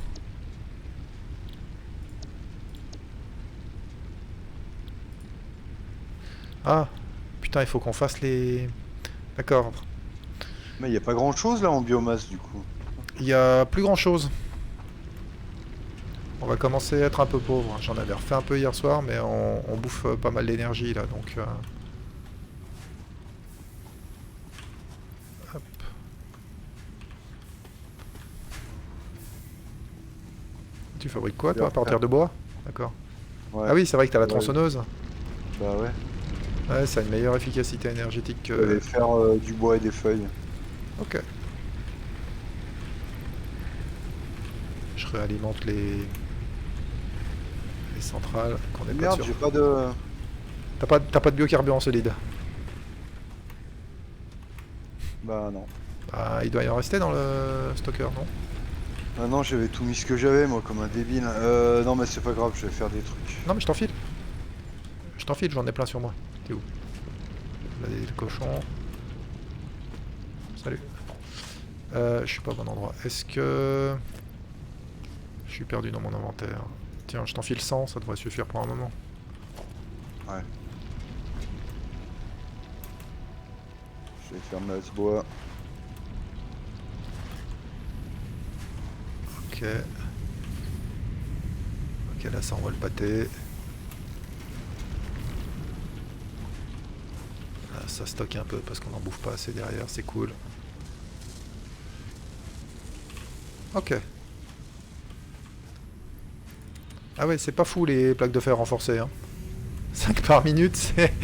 Ah, putain, il faut qu'on fasse les... D'accord. Mais il n'y a pas grand chose là en biomasse du coup. Il y a plus grand chose. On va commencer à être un peu pauvre. J'en avais refait un peu hier soir, mais on bouffe pas mal d'énergie là, donc... Hop. Tu fabriques quoi toi, à partir de bois? D'accord. Ouais. Ah oui, c'est vrai que t'as la tronçonneuse. Bah ouais. Ouais, ça a une meilleure efficacité énergétique que... Je vais faire du bois et des feuilles. Ok. Je réalimente les centrales qu'on est pas sûr. Merde, j'ai pas de... T'as pas de biocarburant solide? Bah non. Bah il doit y en rester dans le stocker, non? Ah non, j'avais tout mis ce que j'avais moi comme un débile. Non mais c'est pas grave, je vais faire des trucs. Non mais je t'en file. Je t'en file, j'en ai plein sur moi. T'es où? Là, des cochons. Salut. Je suis pas au bon endroit. Est-ce que... Je suis perdu dans mon inventaire. Tiens, je t'en file 100, ça devrait suffire pour un moment. Ouais. Je vais faire ma bois. Ok. Ok, là ça envoie le pâté. Ça stocke un peu parce qu'on n'en bouffe pas assez derrière, c'est cool. Ok. Ah ouais, c'est pas fou les plaques de fer renforcées. Hein. 5 par minute, c'est...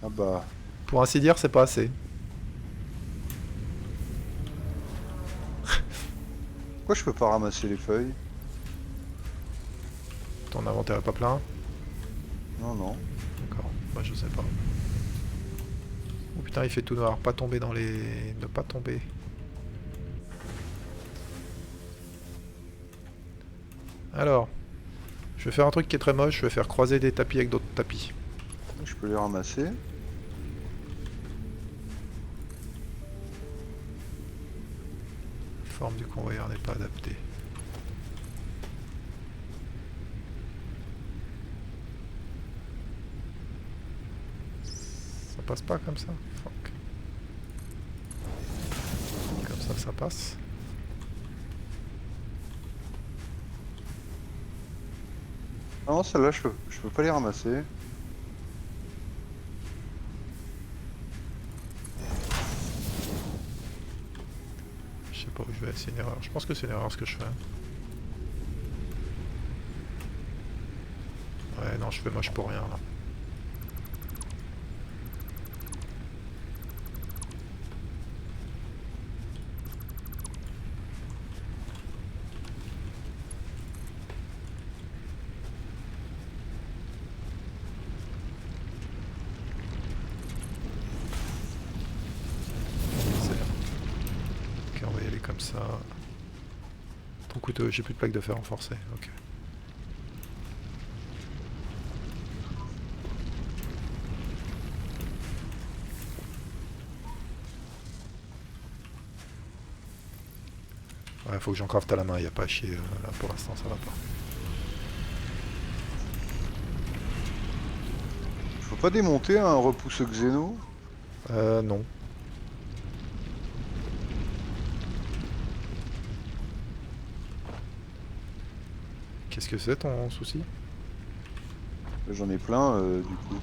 Ah bah... Pour ainsi dire, c'est pas assez. Pourquoi je peux pas ramasser les feuilles? Ton inventaire est pas plein? Non, non. D'accord, bah je sais pas. Oh putain, il fait tout noir. Pas tomber dans les... Ne pas tomber. Alors, je vais faire un truc qui est très moche. Je vais faire croiser des tapis avec d'autres tapis. Je peux les ramasser. La forme du convoyeur n'est pas adaptée. Ça passe pas comme ça. Fuck. Comme ça passe. Non, celle-là, je peux pas les ramasser. Je sais pas où je vais, c'est une erreur. Je pense que c'est une erreur ce que je fais. Ouais, non, je fais moche pour rien là. ça. Trop coûteux, j'ai plus de plaques de fer renforcées. Ok. Ouais, faut que j'en crafte à la main, y a pas à chier. Là pour l'instant ça va pas. Faut pas démonter un repousse xéno? Non. Qu'est-ce que c'est ton souci? J'en ai plein du coup.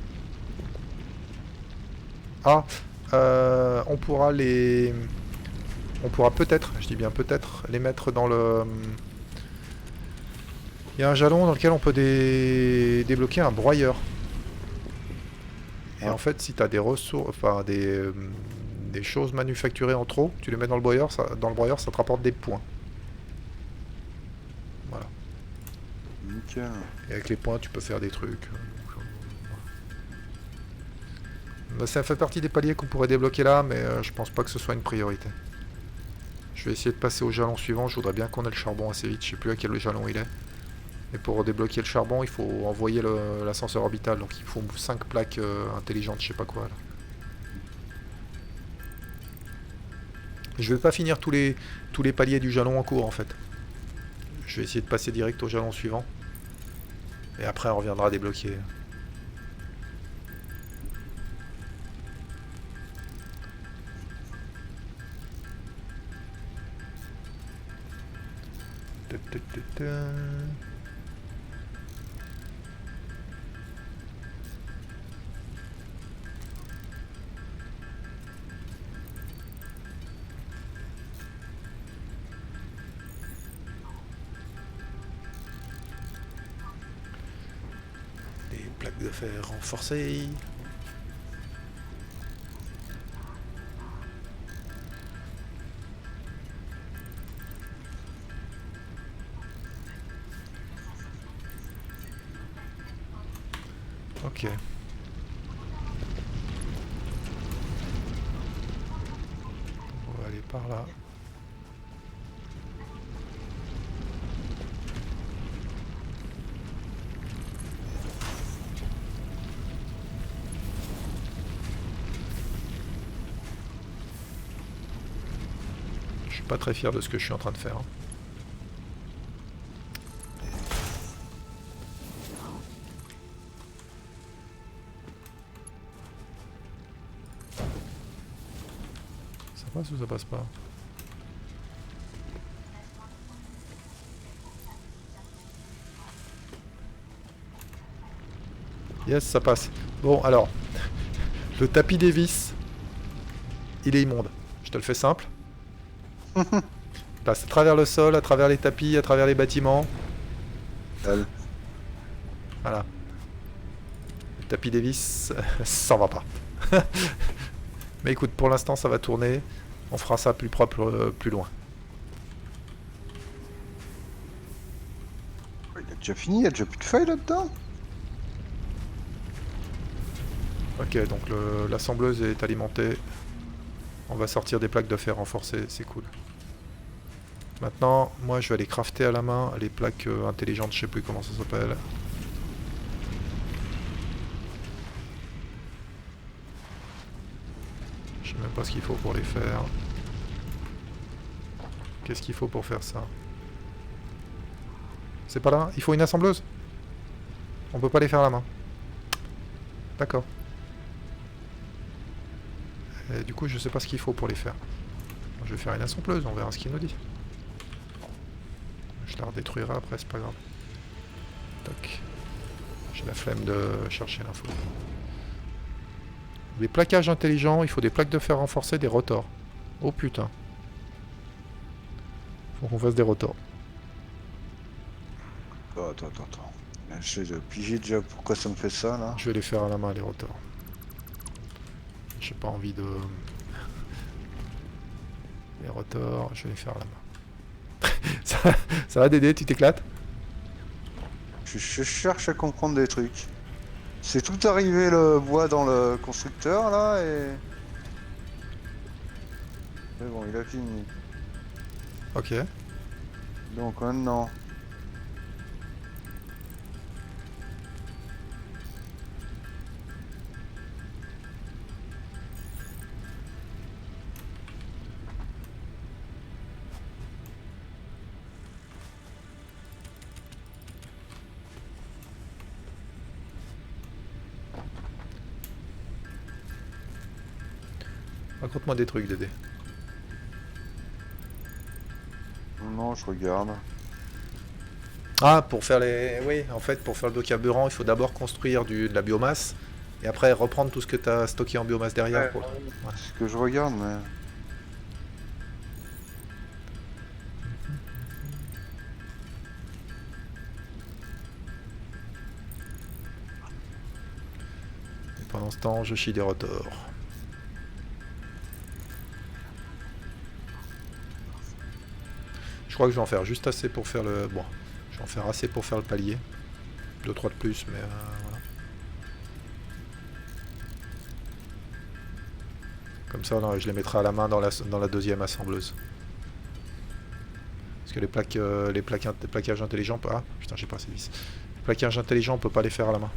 Ah, on pourra les... On pourra peut-être, je dis bien peut-être, les mettre dans le... Il y a un jalon dans lequel on peut débloquer un broyeur. Et Ah. en fait, si tu as des ressources, enfin des choses manufacturées en trop, tu les mets dans le broyeur, ça te rapporte des points. Voilà. Nickel. Et avec les points, tu peux faire des trucs. Bah, ça fait partie des paliers qu'on pourrait débloquer là, mais je pense pas que ce soit une priorité. Je vais essayer de passer au jalon suivant. Je voudrais bien qu'on ait le charbon assez vite. Je sais plus à quel jalon il est. Et pour débloquer le charbon, il faut envoyer l'ascenseur orbital. Donc il faut 5 plaques intelligentes, je sais pas quoi. Là. Je vais pas finir tous les paliers du jalon en cours en fait. Je vais essayer de passer direct au jalon suivant. Et après on reviendra à débloquer. Des plaques de fer renforcées. Ok. On va aller par là. Je suis pas très fier de ce que je suis en train de faire. Hein. Ça passe ou ça passe pas? Yes, ça passe. Bon, alors, le tapis des vis, il est immonde. Je te le fais simple. Passe à travers le sol, à travers les tapis, à travers les bâtiments. Elle. Voilà. Le tapis des vis, ça va pas. Mais écoute, pour l'instant, ça va tourner. On fera ça plus propre, plus loin. Il a déjà fini, il y a déjà plus de feuilles là-dedans. Ok, donc l'assembleuse est alimentée. On va sortir des plaques de fer renforcées, c'est cool. Maintenant, moi je vais aller crafter à la main les plaques intelligentes, je sais plus comment ça s'appelle. Je sais même pas ce qu'il faut pour les faire. Qu'est-ce qu'il faut pour faire ça? C'est pas là? Il faut une assembleuse? On peut pas les faire à la main. D'accord. Et du coup, je sais pas ce qu'il faut pour les faire. Je vais faire une assembleuse, on verra ce qu'il nous dit. Je la redétruirai après, c'est pas grave. Toc. J'ai la flemme de chercher l'info. Les plaquages intelligents, il faut des plaques de fer renforcées, des rotors. Oh putain. Faut qu'on fasse des rotors. Attends. J'ai pigé déjà pourquoi ça me fait ça là. Je vais les faire à la main, les rotors. J'ai pas envie de... Les rotors, je vais les faire à la main. Ça va Dédé, tu t'éclates? Je cherche à comprendre des trucs. C'est tout arrivé le bois dans le constructeur là et... Mais bon, il a fini. Ok. Donc maintenant... Raconte-moi des trucs, Dédé. Non, je regarde. Ah, pour faire les... Oui, en fait, pour faire le biocarburant, il faut d'abord construire de la biomasse, et après reprendre tout ce que tu as stocké en biomasse derrière. Ouais. Pour... Ouais. C'est ce que je regarde, mais... Et pendant ce temps, je chie des rotors. Je crois que je vais en faire juste assez pour faire le... Bon, je vais en faire assez pour faire le palier. 2-3 de plus, mais voilà. Comme ça, là, je les mettrai à la main dans la deuxième assembleuse. Parce que les plaquages intelligents... Ah, putain, j'ai pas assez de vis. Les plaquages intelligents, on peut pas les faire à la main.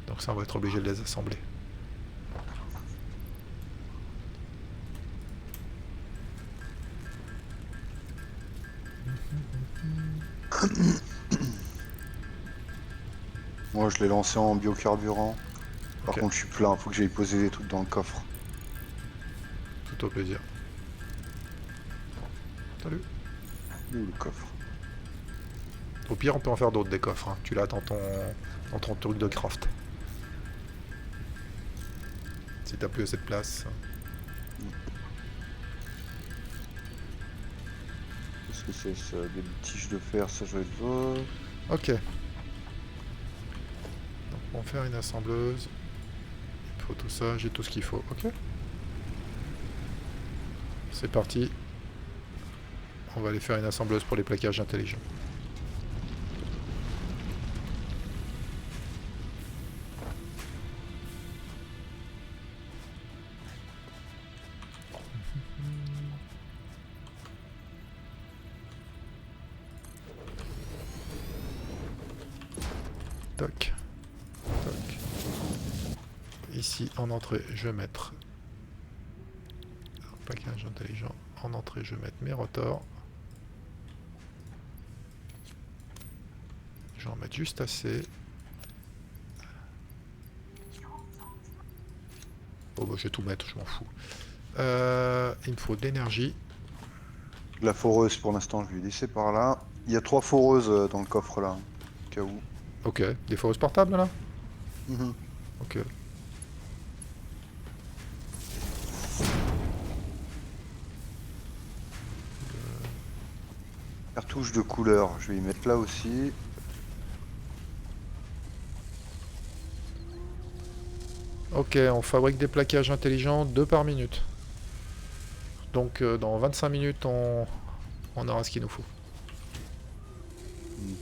Donc ça, on va être obligé de les assembler. Moi, je l'ai lancé en biocarburant. Par Ok. contre, je suis plein. Faut que j'aille poser des trucs dans le coffre. Tout au plaisir. Salut. Où le coffre? Au pire, on peut en faire d'autres des coffres. Hein. Tu l'as dans ton truc de craft. Si t'as plus assez de place. Qu'est-ce que c'est ça? Des tiges de fer, ça je vais le voir. Ok. Donc, on va faire une assembleuse. Il faut tout ça, j'ai tout ce qu'il faut. Ok. C'est parti. On va aller faire une assembleuse pour les plaquages intelligents. Toc. Toc. Ici, en entrée, je vais mettre... Plaquage intelligent. En entrée, je vais mettre mes rotors. Je vais en mettre juste assez. Bon, bah, je vais tout mettre, je m'en fous. Il me faut de l'énergie. La foreuse pour l'instant, je vais laisser par là. Il y a 3 foreuses dans le coffre là. Au cas où. Ok. Des foreuses portables, là? Mhm. Ok. Cartouche de couleur, je vais y mettre là aussi. Ok, on fabrique des plaquages intelligents 2 par minute. Donc dans 25 minutes, on aura ce qu'il nous faut. Mhm.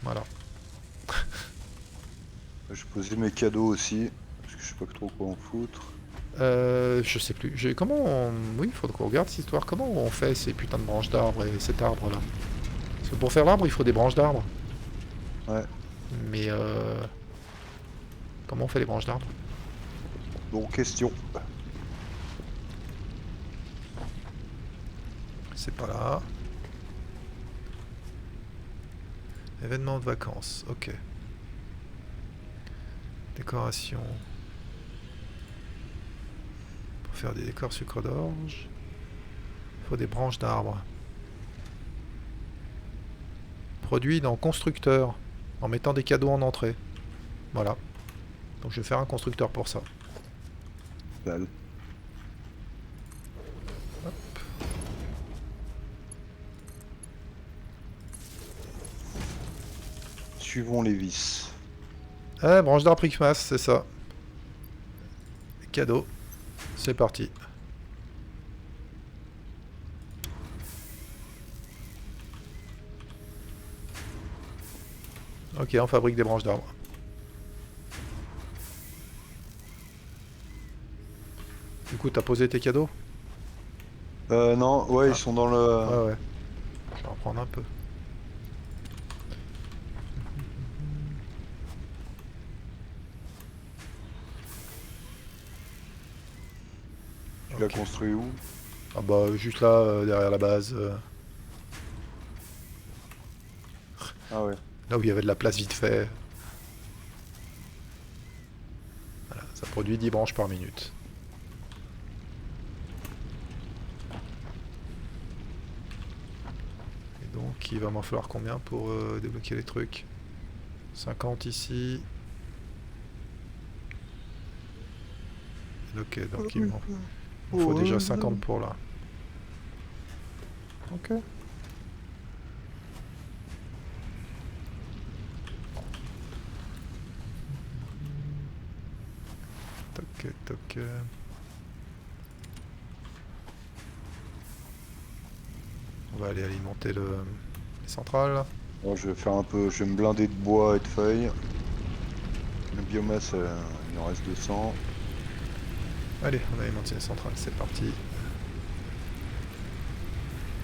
Voilà. Je vais poser mes cadeaux aussi. Parce que je sais pas trop quoi en foutre. Je sais plus. Comment on... Oui, il faut qu'on regarde cette histoire. Comment on fait ces putains de branches d'arbres et cet arbre-là? Parce que pour faire l'arbre, il faut des branches d'arbres. Ouais. Mais comment on fait les branches d'arbres? Bon, question. C'est pas là. Événement de vacances, ok. Décoration. Pour faire des décors sucre d'orge, il faut des branches d'arbres. Produit dans constructeur, en mettant des cadeaux en entrée. Voilà. Donc je vais faire un constructeur pour ça. Dalle. Suivons les vis. Ah, branche d'arbre Xmas, c'est ça. Cadeau. C'est parti. Ok, on fabrique des branches d'arbres. Du coup, t'as posé tes cadeaux? Non, ouais, Ah. ils sont dans le... Ouais, ouais. Je vais en prendre un peu. Tu l'as Ok. construit où? Ah bah, juste là, derrière la base. Ah ouais. Là où il y avait de la place vite fait. Voilà, ça produit 10 branches par minute. Et donc, il va m'en falloir combien pour débloquer les trucs? 50 ici. Ok, donc il m'en faut déjà 50 pour là. Ok. Toc, toc. On va aller alimenter les centrales. Bon, je vais faire un peu... Je vais me blinder de bois et de feuilles. Le biomasse, il en reste 200. Allez, on alimente les centrales, c'est parti.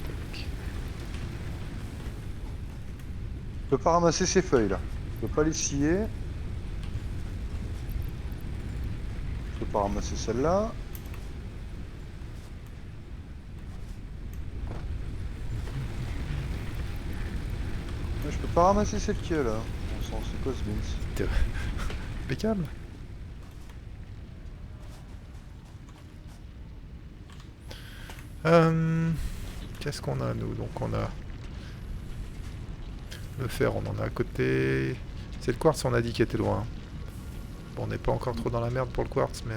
Toc. Je peux pas ramasser ces feuilles là. Je peux pas les scier. Je peux pas ramasser celle-là. Ouais, je peux pas ramasser celle qui est là. Bon sang, c'est quoi ce beans? Impeccable. Qu'est-ce qu'on a nous? Donc on a le fer, on en a à côté. C'est le quartz, on a dit qu'il était loin. Bon, on n'est pas encore trop dans la merde pour le quartz, mais...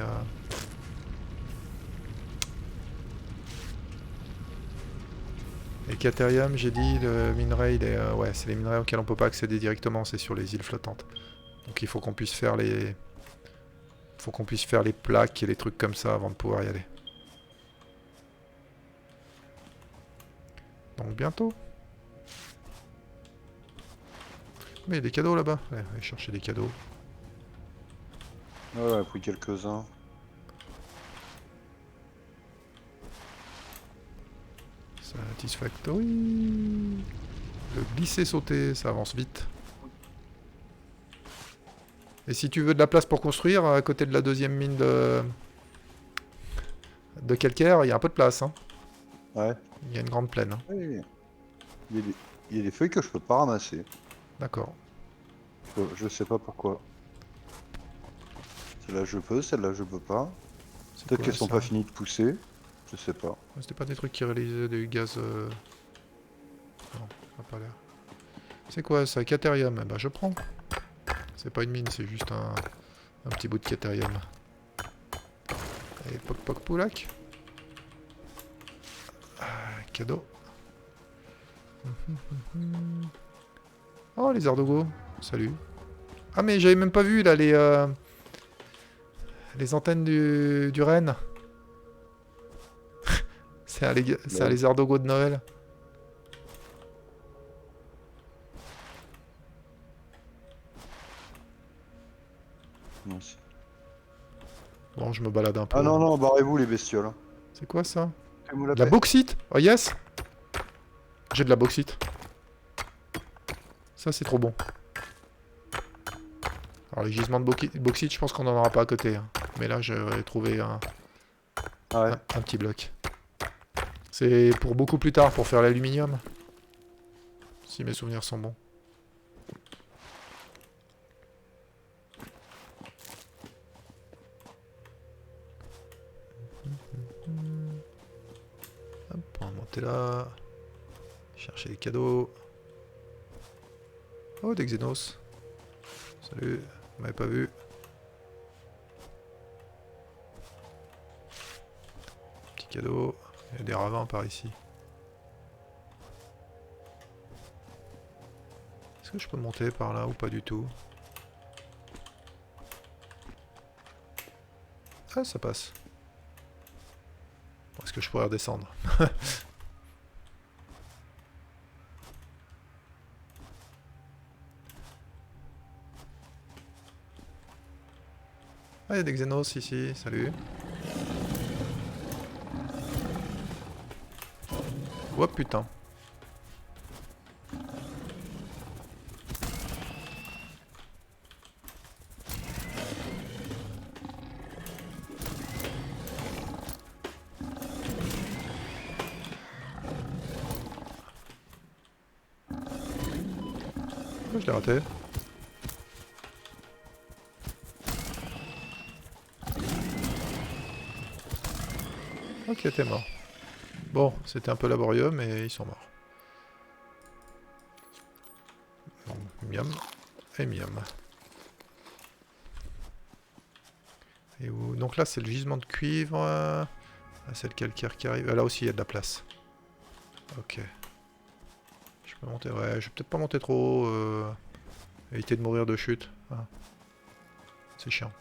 Et Caterium, j'ai dit, le minerai, il est, ouais, c'est les minerais auxquels on peut pas accéder directement, c'est sur les îles flottantes. Donc il faut qu'on puisse faire les... Faut qu'on puisse faire les plaques et les trucs comme ça avant de pouvoir y aller. Donc bientôt. Mais il y a des cadeaux là-bas. Ouais, aller chercher des cadeaux. Ouais, on a pris quelques-uns. Satisfactory. Le glisser-sauter, ça avance vite. Et si tu veux de la place pour construire, à côté de la deuxième mine de calcaire, il y a un peu de place. Hein. Ouais. Il y a une grande plaine. Hein. Oui. Il y a des feuilles que je peux pas ramasser. D'accord. Je sais pas pourquoi. Celle-là je peux, celle-là je peux pas. C'est Peut-être quoi, qu'elles sont ça? pas finies de pousser. Je sais pas. C'était pas des trucs qui réalisaient du gaz... Non, ça a pas l'air. C'est quoi ça? Caterium. Eh ben, je prends. C'est pas une mine, c'est juste un petit bout de caterium. Allez, poc poc poulac. Ah, cadeau. Oh, les Ardogo. Salut. Ah, mais j'avais même pas vu, là, les antennes du renne. C'est un lézard dogo de Noël. Non, Bon, je me balade un peu. ah non, non, barrez-vous les bestioles. C'est quoi ça? Fais-moi la De la paix. bauxite. Oh yes. J'ai de la bauxite. Ça, c'est trop bon. Alors, les gisements de bauxite, je pense qu'on n'en aura pas à côté. Hein. Mais là, j'ai trouvé Ah ouais. un petit bloc. C'est pour beaucoup plus tard, pour faire l'aluminium. Si mes souvenirs sont bons. Hop, on va monter là. Chercher les cadeaux. Oh, des Xenos. Salut, vous m'avez pas vu. Petit cadeau. Il y a des ravins par ici. Est-ce que je peux monter par là ou pas du tout? Ah, ça passe. Est-ce que je pourrais redescendre? Ah, il y a des Xenos ici, salut. Oh putain. Oh, je l'ai raté. Ok, t'es mort. Bon, c'était un peu laborieux, mais ils sont morts. Bon, miam et miam. Et où... Donc là, c'est le gisement de cuivre. Ah, c'est le calcaire qui arrive. Ah, là aussi, il y a de la place. Ok. Je peux monter. Ouais, je vais peut-être pas monter trop haut. Éviter de mourir de chute. Ah. C'est chiant.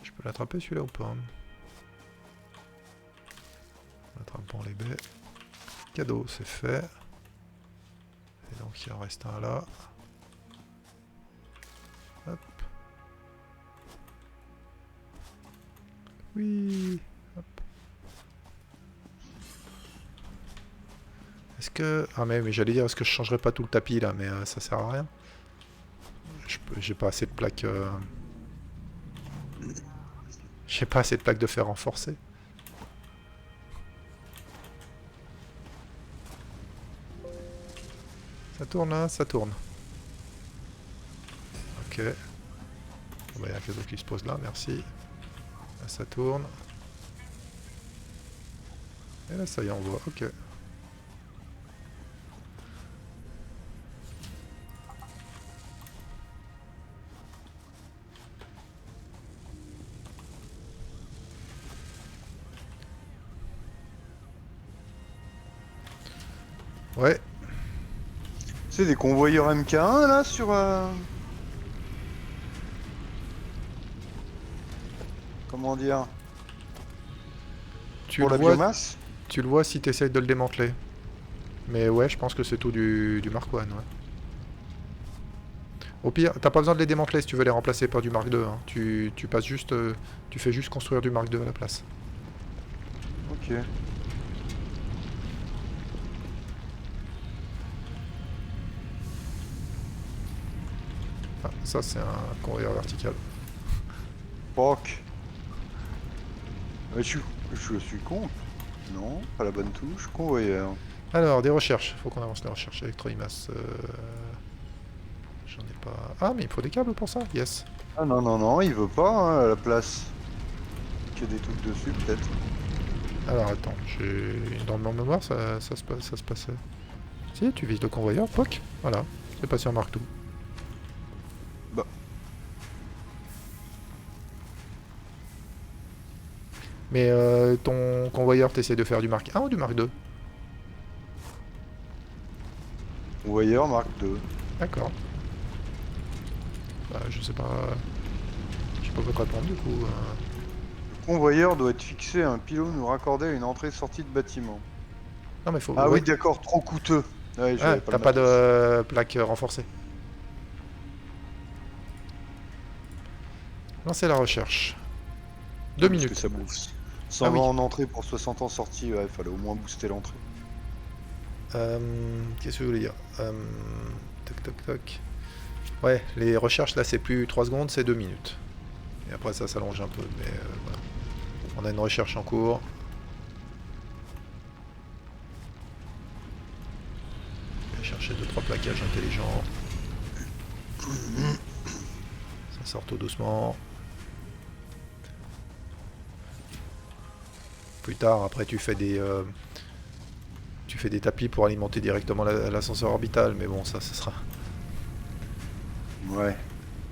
Je peux l'attraper celui-là ou pas, hein? Attrapons les baies. Cadeau, c'est fait. Et donc il en reste un là. Hop. Oui. Hop. Est-ce que... Ah mais j'allais dire, est-ce que je changerais pas tout le tapis là, mais ça sert à rien. J'ai pas assez de plaques... J'ai pas assez de plaques de fer renforcées. Ça tourne là, ça tourne. Ok. Bon, bah, y a un cadeau qui se pose là, merci. Là ça tourne. Et là ça y est, on voit, ok. Ouais. C'est des convoyeurs MK1 là sur... Comment dire? Tu Pour le la vois, biomasse? tu le vois si tu essayes de le démanteler. Mais ouais, je pense que c'est tout du Mark 1, ouais. Au pire, t'as pas besoin de les démanteler si tu veux les remplacer par du Mark 2. Hein. Tu passes juste... tu fais juste construire du Mark 2 à la place. Ok. Ah, ça c'est un convoyeur vertical. Poc. Je suis con. Non, pas la bonne touche. Convoyeur. Alors, des recherches. Faut qu'on avance les recherches. Électroïmas. J'en ai pas... Ah, mais il faut des câbles pour ça. Yes. Ah non, non, non, il veut pas hein, à la place. Que des trucs dessus, peut-être. Alors, attends. Dans mon mémoire, ça se passait. Si, tu vises le convoyeur. Poc. Voilà. C'est passé en Mark 2. Bah. Mais ton convoyeur, t'essayes de faire du Mark 1 ou du Mark 2? Convoyeur Mark 2. D'accord. Bah, je sais pas... Je sais pas quoi te répondre, du coup. Le convoyeur doit être fixé à un pylône ou raccordé à une entrée-sortie de bâtiment. Non, mais faut... Ah ouais. oui, d'accord, trop coûteux. Ouais, Ah, j'avais pas t'as le pas matos. de plaque renforcée. Lancez la recherche. 2 Parce que minutes. ça bouffe. 100 Ah oui. en entrée pour 60 en sortie, ouais, il fallait au moins booster l'entrée. Qu'est-ce que je voulais dire Toc toc toc. Ouais, les recherches là c'est plus 3 secondes, c'est 2 minutes. Et après ça s'allonge un peu, mais voilà. On a une recherche en cours. Je vais chercher 2-3 plaquages intelligents. Ça sort tout doucement. Plus tard, après tu fais des tapis pour alimenter directement l'ascenseur orbital, mais bon ça sera... Ouais.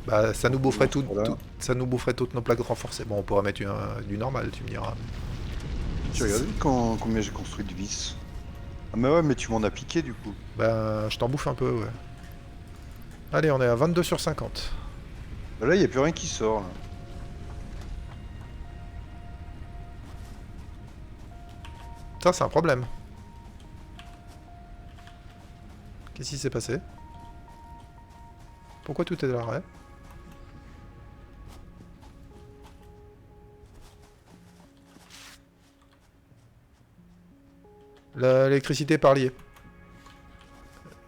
Bah ça nous boufferait Voilà. ça nous boufferait toutes nos plaques renforcées. Bon on pourrait mettre du normal, tu me diras. Tu regardes combien j'ai construit de vis? Ah mais ouais, mais tu m'en as piqué du coup. Bah je t'en bouffe un peu, ouais. Allez, on est à 22 sur 50. Bah là, il n'y a plus rien qui sort. Là. Ça c'est un problème. Qu'est-ce qui s'est passé? Pourquoi tout est à l'arrêt? L'électricité par lié.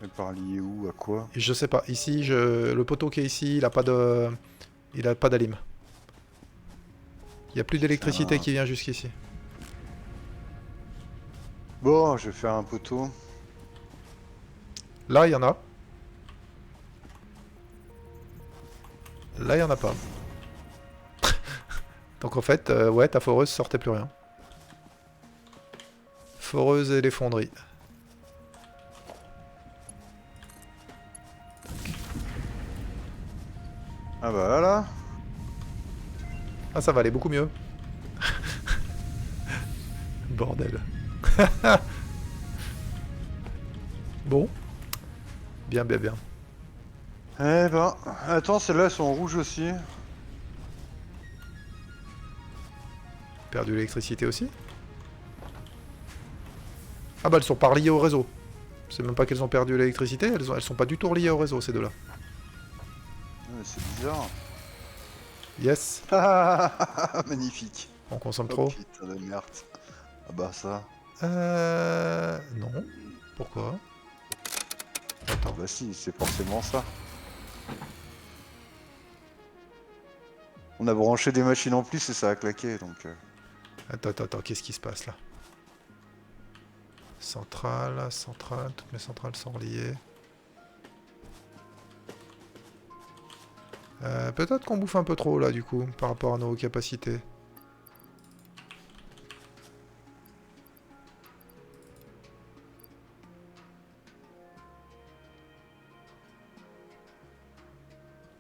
Mais par lié où? À quoi? Je sais pas. Ici, le poteau qui est ici, il a pas de... Il a pas d'alim. Il y a plus d'électricité qui vient jusqu'ici. Bon, je vais faire un poteau. Là, il y en a. Là, il y en a pas. Donc en fait, ouais, ta foreuse sortait plus rien. Foreuse et les fonderies. Ah bah là. Ah, ça va aller beaucoup mieux. Bordel. Bon. Bien, bien, bien. Eh ben, attends, celles-là elles sont rouges aussi. Perdu l'électricité aussi. Ah bah elles sont pas reliées au réseau. C'est même pas qu'elles ont perdu l'électricité, elles sont pas du tout reliées au réseau ces deux-là. Ouais, c'est bizarre. Yes. Magnifique. On consomme Oh trop. putain de merde. Ah bah ça. Non. Pourquoi? Ah Attends. bah si, c'est forcément ça. On a branché des machines en plus et ça a claqué donc... Attends, qu'est-ce qui se passe là? Centrale, centrale, toutes mes centrales sont reliées. Peut-être qu'on bouffe un peu trop là du coup, par rapport à nos capacités.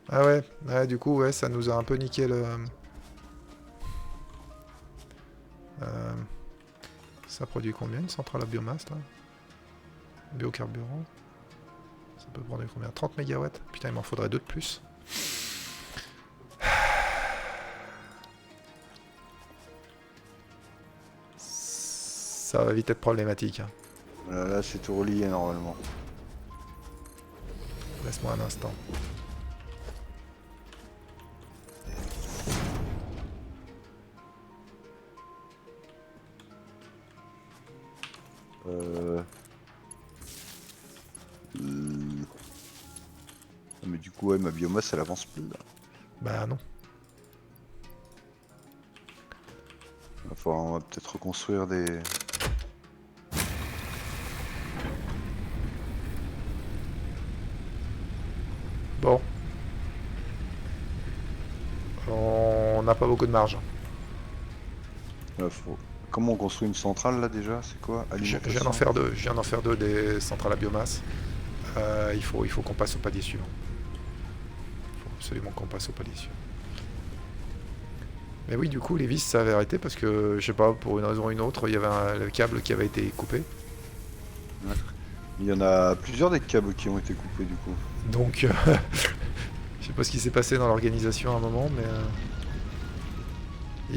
Ah ouais, du coup, ouais, ça nous a un peu niqué le... ça produit combien une centrale à biomasse là? Biocarburant. Ça peut prendre combien? 30 mégawatts? Putain, il m'en faudrait 2 de plus. Ça va vite être problématique. Hein. Là c'est tout relié normalement. Laisse-moi un instant. Mais du coup ouais, ma biomasse elle avance plus là. Bah non. On va peut-être reconstruire des... Bon. On n'a pas beaucoup de marge. Comment on construit une centrale là déjà? C'est quoi? Je viens d'en faire deux. Je viens d'en faire deux des centrales à biomasse. Il faut qu'on passe au palier suivant. Il faut absolument qu'on passe au palier suivant. Mais oui, du coup, les vis, ça avait arrêté parce que, je sais pas, pour une raison ou une autre, il y avait le câble qui avait été coupé. Ouais. Il y en a plusieurs des câbles qui ont été coupés du coup. Donc, je sais pas ce qui s'est passé dans l'organisation à un moment, mais...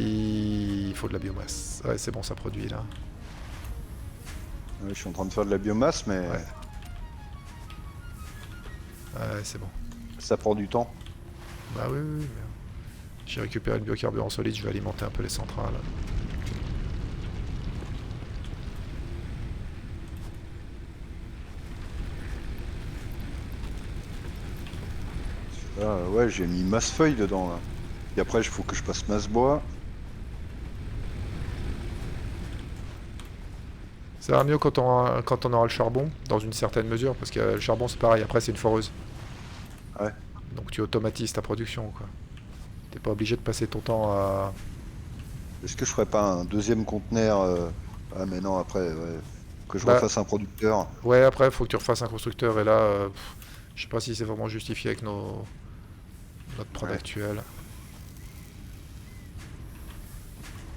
il faut de la biomasse. Ouais, c'est bon, ça produit là. Ouais, je suis en train de faire de la biomasse mais... Ouais. Ouais, c'est bon. Ça prend du temps. Bah oui, mais... j'ai récupéré le biocarburant solide, je vais alimenter un peu les centrales. Là, ouais, j'ai mis masse feuille dedans là. Et après, il faut que je passe masse bois. Ça va mieux quand on aura le charbon, dans une certaine mesure, parce que le charbon c'est pareil, après c'est une foreuse. Ouais. Donc tu automatises ta production, quoi. T'es pas obligé de passer ton temps à... Est-ce que je ferais pas un deuxième conteneur Ah mais non, après, ouais. Que je Bah, refasse un producteur. Ouais, après faut que tu refasses un constructeur, et là, je sais pas si c'est vraiment justifié avec notre prod Ouais. actuel.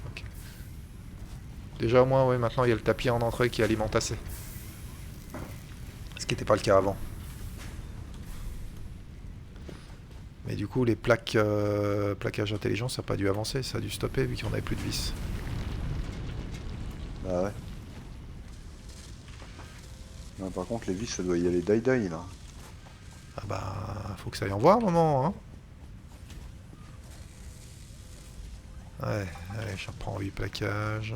Ok. Déjà au moins, ouais, maintenant il y a le tapis en entrée qui alimente assez. Ce qui n'était pas le cas avant. Mais du coup, les plaques, plaquage intelligent, ça n'a pas dû avancer, ça a dû stopper vu qu'on n'avait plus de vis. Bah ouais. Non, par contre, les vis, ça doit y aller die-die, là. Ah bah, faut que ça aille en voir un moment, hein. Ouais, allez, je reprends 8 plaquages.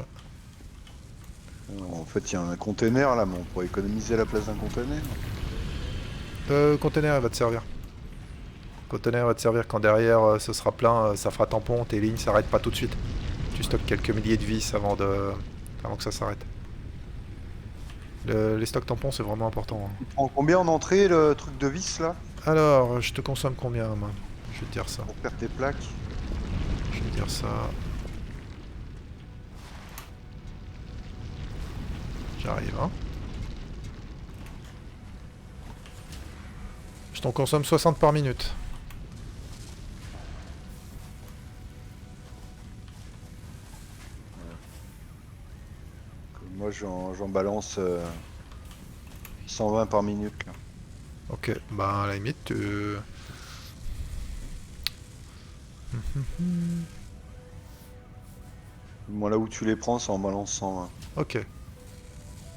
En fait, il y a un container, là, mais on pourrait économiser la place d'un container. Container, elle va te servir. Container va te servir quand derrière ce sera plein, ça fera tampon, tes lignes s'arrêtent pas tout de suite. Tu stockes quelques milliers de vis avant que ça s'arrête. Les stocks tampons, c'est vraiment important, hein. Il prend combien en entrée, le truc de vis, là? Alors, je te consomme combien, moi? Je vais te dire ça. Pour faire tes plaques? Je vais te dire ça. J'arrive, hein. Je t'en consomme 60 par minute. Moi, j'en balance 120 par minute, là. Ok, bah à la limite, tu... Moi, là où tu les prends, c'est en balance 120. Ok.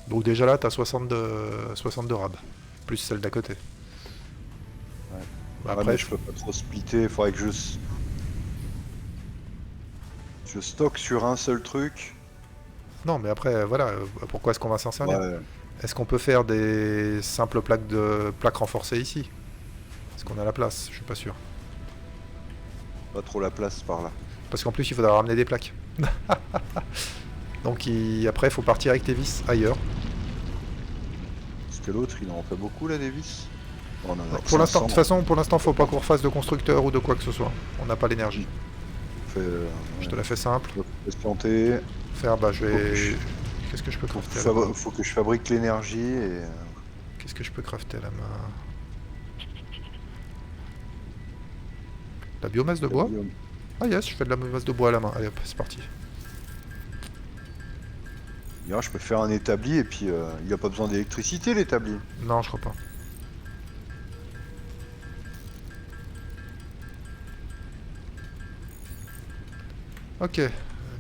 Donc déjà là, t'as 62 rab. Plus celle d'à côté. Ouais. Bah, Ouais, après, mais je peux pas trop splitter, il faudrait que je stocke sur un seul truc. non, mais après, voilà, pourquoi est-ce qu'on va s'en servir? Ouais, Est-ce qu'on peut faire des simples plaques renforcées ici? Est-ce qu'on a la place? Je suis pas sûr. pas trop la place par là. Parce qu'en plus, il faudra ramener des plaques. Donc après, il faut partir avec tes vis ailleurs. Parce que l'autre, il en fait beaucoup, là, des vis. On en a que Pour l'instant, de 500. toute façon, pour l'instant, faut pas qu'on refasse de constructeur ou de quoi que ce soit. On n'a pas l'énergie. Fait, Je te la fais simple. faut patienter. Faire, bah, je Faut que vais... je- Qu'est-ce que je peux Faut, crafter à la main? faut que je fabrique l'énergie et... Qu'est-ce que je peux crafter à la main? La biomasse de bois? Ah yes, je fais de la biomasse de bois à la main. Allez hop, c'est parti. D'ailleurs, je peux faire un établi et puis il a pas besoin d'électricité, l'établi. Non, je crois pas. Ok,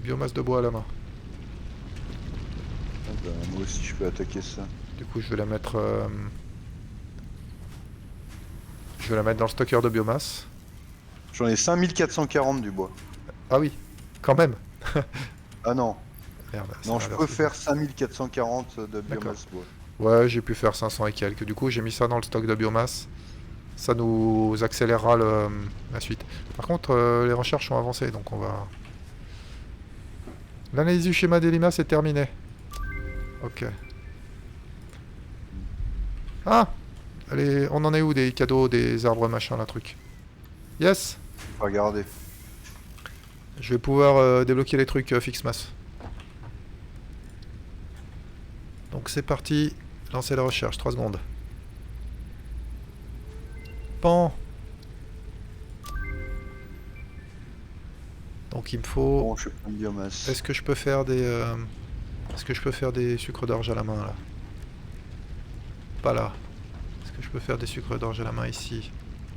biomasse de bois à la main. Ah bah, moi aussi, je peux attaquer ça. Du coup, je vais la mettre... Je vais la mettre dans le stocker de biomasse. J'en ai 5440 du bois. Ah oui, quand même. Ah non, Merde, c'est non, je l'inverse. peux faire 5440 de biomasse bois. Ouais, j'ai pu faire 500 et quelques. Du coup, j'ai mis ça dans le stock de biomasse. Ça nous accélérera la suite. Par contre, les recherches sont avancées, donc on va... L'analyse du schéma des limaces est terminée. Ok. Ah! Allez, on en est où des cadeaux, des arbres machin, là, truc? Yes! Faut regarder. Je vais pouvoir débloquer les trucs fixe masse. Donc c'est parti. Lancer la recherche, 3 secondes. Pan! Donc il me faut... Bon, je fais plein de biomasse. Est-ce que je peux faire des... Est-ce que je peux faire des sucres d'orge à la main, là? Pas là. Est-ce que je peux faire des sucres d'orge à la main, ici?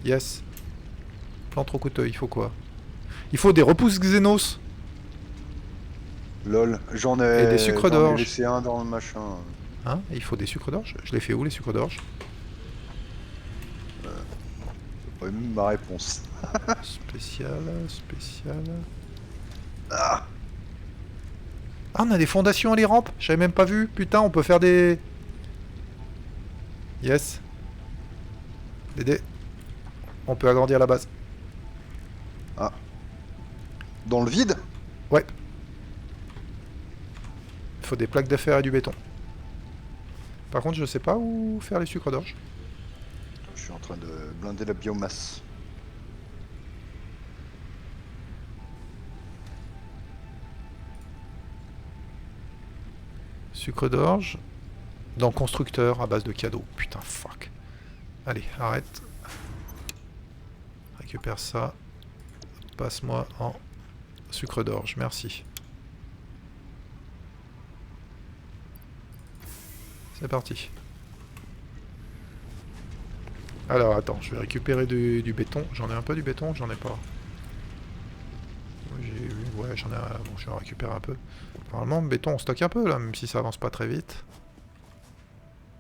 Yes. Plante au couteau, il faut quoi? Il faut des repousses xénos. Lol, j'en ai... Et des sucres j'en ai d'orge. laissé un dans le machin. Hein? Et il faut des sucres d'orge? Je les fais où, les sucres d'orge? Ouais, ma réponse. Spécial, spécial... Ah, Ah, on a des fondations à les rampes. J'avais même pas vu. Putain, on peut faire des... Yes. Dédé. On peut agrandir la base. dans le vide? Ouais. Il faut des plaques de fer et du béton. Par contre, je sais pas où faire les sucres d'orge. Je suis en train de blinder la biomasse. Sucre d'orge. Dans constructeur à base de cadeaux. Putain, fuck. Allez, arrête. Récupère ça. Passe-moi en sucre d'orge. Merci. C'est parti. Alors, attends, je vais récupérer du béton. J'en ai un peu du béton, j'en ai pas. Ouais, j'en ai... Bon, je vais en récupérer un peu. Normalement, le béton, on stocke un peu, là, même si ça avance pas très vite.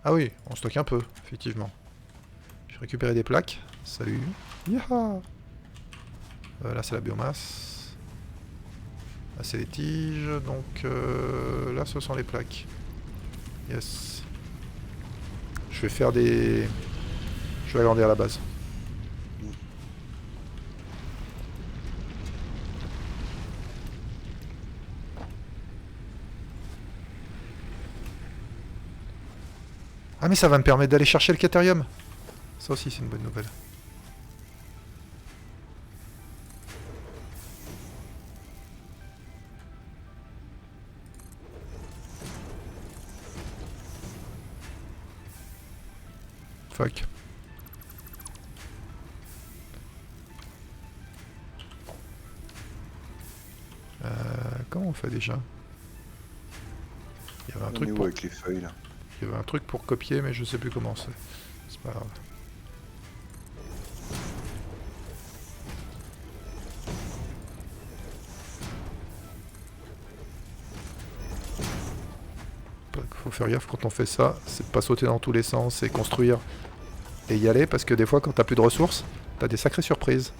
Ah oui, on stocke un peu, effectivement. Je vais récupérer des plaques. Salut. Yaha. Là, c'est la biomasse. Là, c'est les tiges. Donc, là, ce sont les plaques. Yes. Je vais faire des... Je vais agrandir la base. Ah mais ça va me permettre d'aller chercher le Caterium. Ça aussi c'est une bonne nouvelle. Fuck. Comment on fait déjà? Il y avait un On est truc où pour... avec les feuilles là? Il y avait un truc pour copier mais je sais plus comment c'est. C'est pas grave. Faut faire gaffe quand on fait ça, c'est de pas sauter dans tous les sens et construire et y aller parce que des fois quand t'as plus de ressources, t'as des sacrées surprises.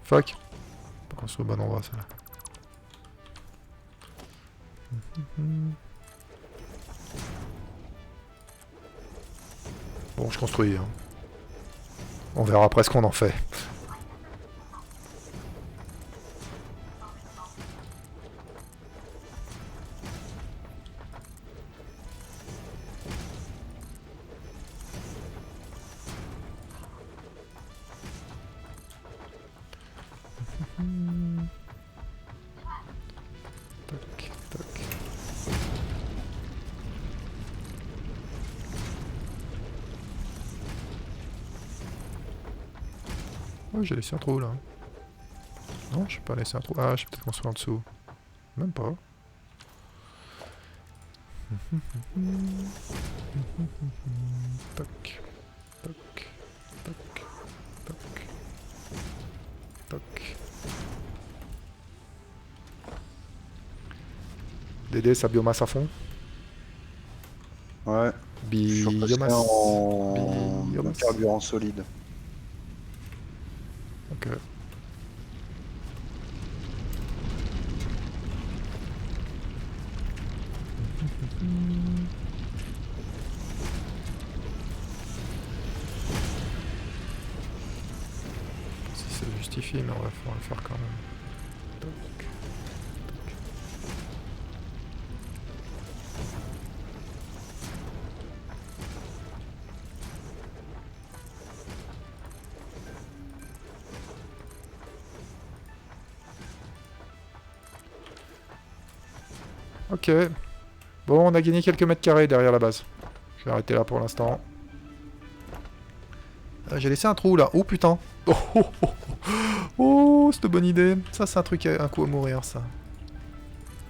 Fuck. Pas qu'on soit au bon endroit, ça là. Bon, je construis. Hein. On verra après ce qu'on en fait. Tac, tac. Ouais, j'ai laissé un trou là. Non, j'ai pas laissé un trou. Ah, j'ai peut-être construit en dessous. Même pas. Tac. Tac. Tac. Tac. Tac. Dédé, sa biomasse à fond. Ouais. Je suis repassé Biomasse. en Biomasse. carburant solide. Ok. Si ça justifie, mais on va le faire quand même. Tac. Ok. Bon, on a gagné quelques mètres carrés derrière la base. Je vais arrêter là pour l'instant. J'ai laissé un trou là. Oh putain. Oh, oh, oh, oh. Oh, cette bonne idée. Ça, c'est un truc, un coup à mourir, ça.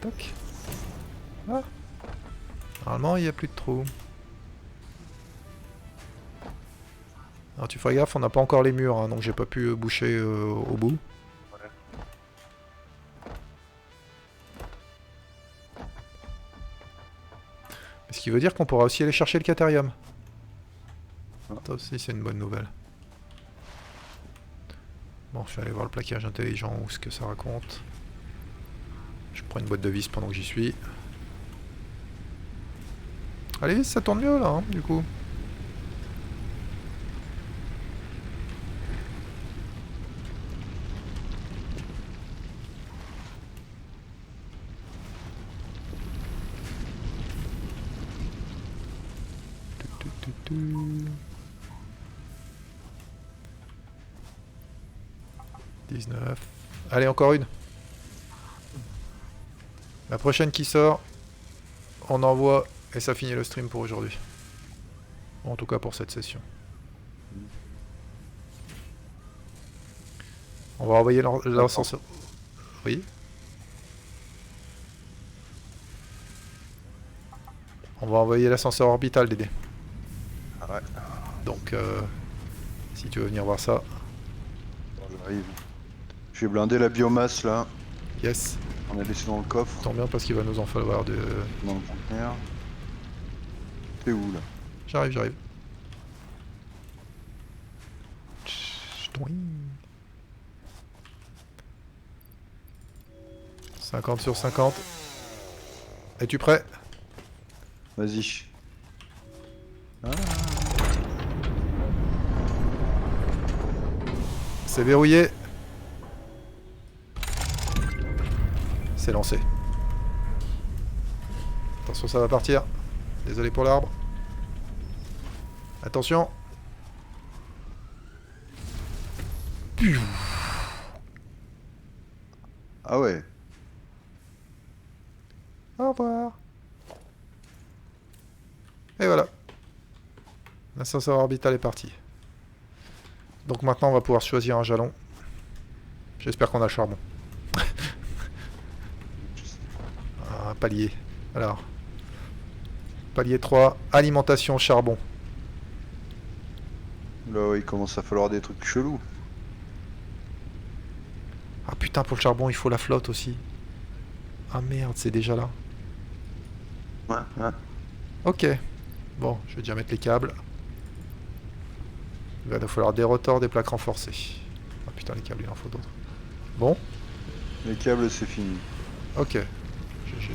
Tac. Ah. Normalement, il n'y a plus de trou. Alors, tu feras gaffe, on n'a pas encore les murs, hein, donc j'ai pas pu boucher au bout. Ce qui veut dire qu'on pourra aussi aller chercher le Caterium. Ça aussi, c'est une bonne nouvelle. Bon, je vais aller voir le plaquage intelligent ou ce que ça raconte. Je prends une boîte de vis pendant que j'y suis. Allez, ça tourne mieux là, hein, du coup. Tu. 19. Allez, encore une. La prochaine qui sort, on envoie et ça finit le stream pour aujourd'hui. En tout cas pour cette session. On va envoyer l'ascenseur. Oui. On va envoyer l'ascenseur orbital, Dédé. Ah ouais, Donc, si tu veux venir voir ça. j'arrive. Je vais blinder la biomasse là. Yes. On a laissé dans le coffre, Tant bien parce qu'il va nous en falloir de... dans le conteneur. T'es où là? J'arrive, j'arrive. Ch'toing. 50 sur 50. Es-tu prêt? Vas-y. Ah. C'est verrouillé. C'est lancé. Attention, ça va partir. Désolé pour l'arbre. Attention. Ah ouais. Au revoir. Et voilà. L'ascenseur orbital est parti. Donc maintenant on va pouvoir choisir un jalon. J'espère qu'on a le charbon. Un palier. Alors. Palier 3, alimentation charbon. Là, il commence à falloir des trucs chelous. Ah putain, pour le charbon il faut la flotte aussi. Ah merde, c'est déjà là. Ouais, ouais. Ok. Bon, je vais déjà mettre les câbles. Il va nous falloir des rotors, des plaques renforcées. Ah putain, les câbles, il en faut d'autres. Bon, Les câbles, c'est fini. ok. GG.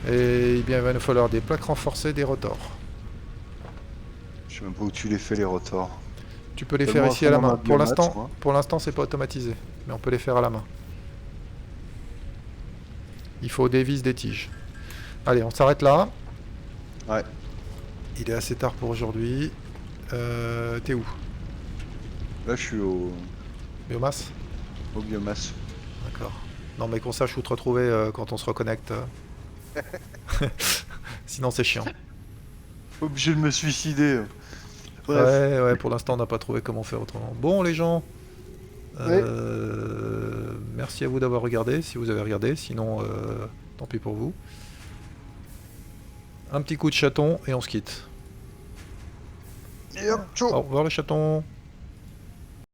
Et bien, il va nous falloir des plaques renforcées, des rotors. Je sais même pas où tu les fais, les rotors. Tu peux les Tellement faire ici à la fond dans main. ma biomasse, moi. Pour l'instant, c'est pas automatisé, mais on peut les faire à la main. Il faut des vis, des tiges. Allez, on s'arrête là. Ouais. Il est assez tard pour aujourd'hui. T'es où? Là, je suis Biomasse? au biomasse. D'accord. Non, mais qu'on sache où te retrouver quand on se reconnecte. Sinon, c'est chiant. Obligé de me suicider. Bref. Ouais, pour l'instant, on n'a pas trouvé comment faire autrement. Bon, les gens, merci à vous d'avoir regardé, si vous avez regardé. Sinon, tant pis pour vous. Un petit coup de chaton et on se quitte. Et hop, ciao. Au revoir les chatons.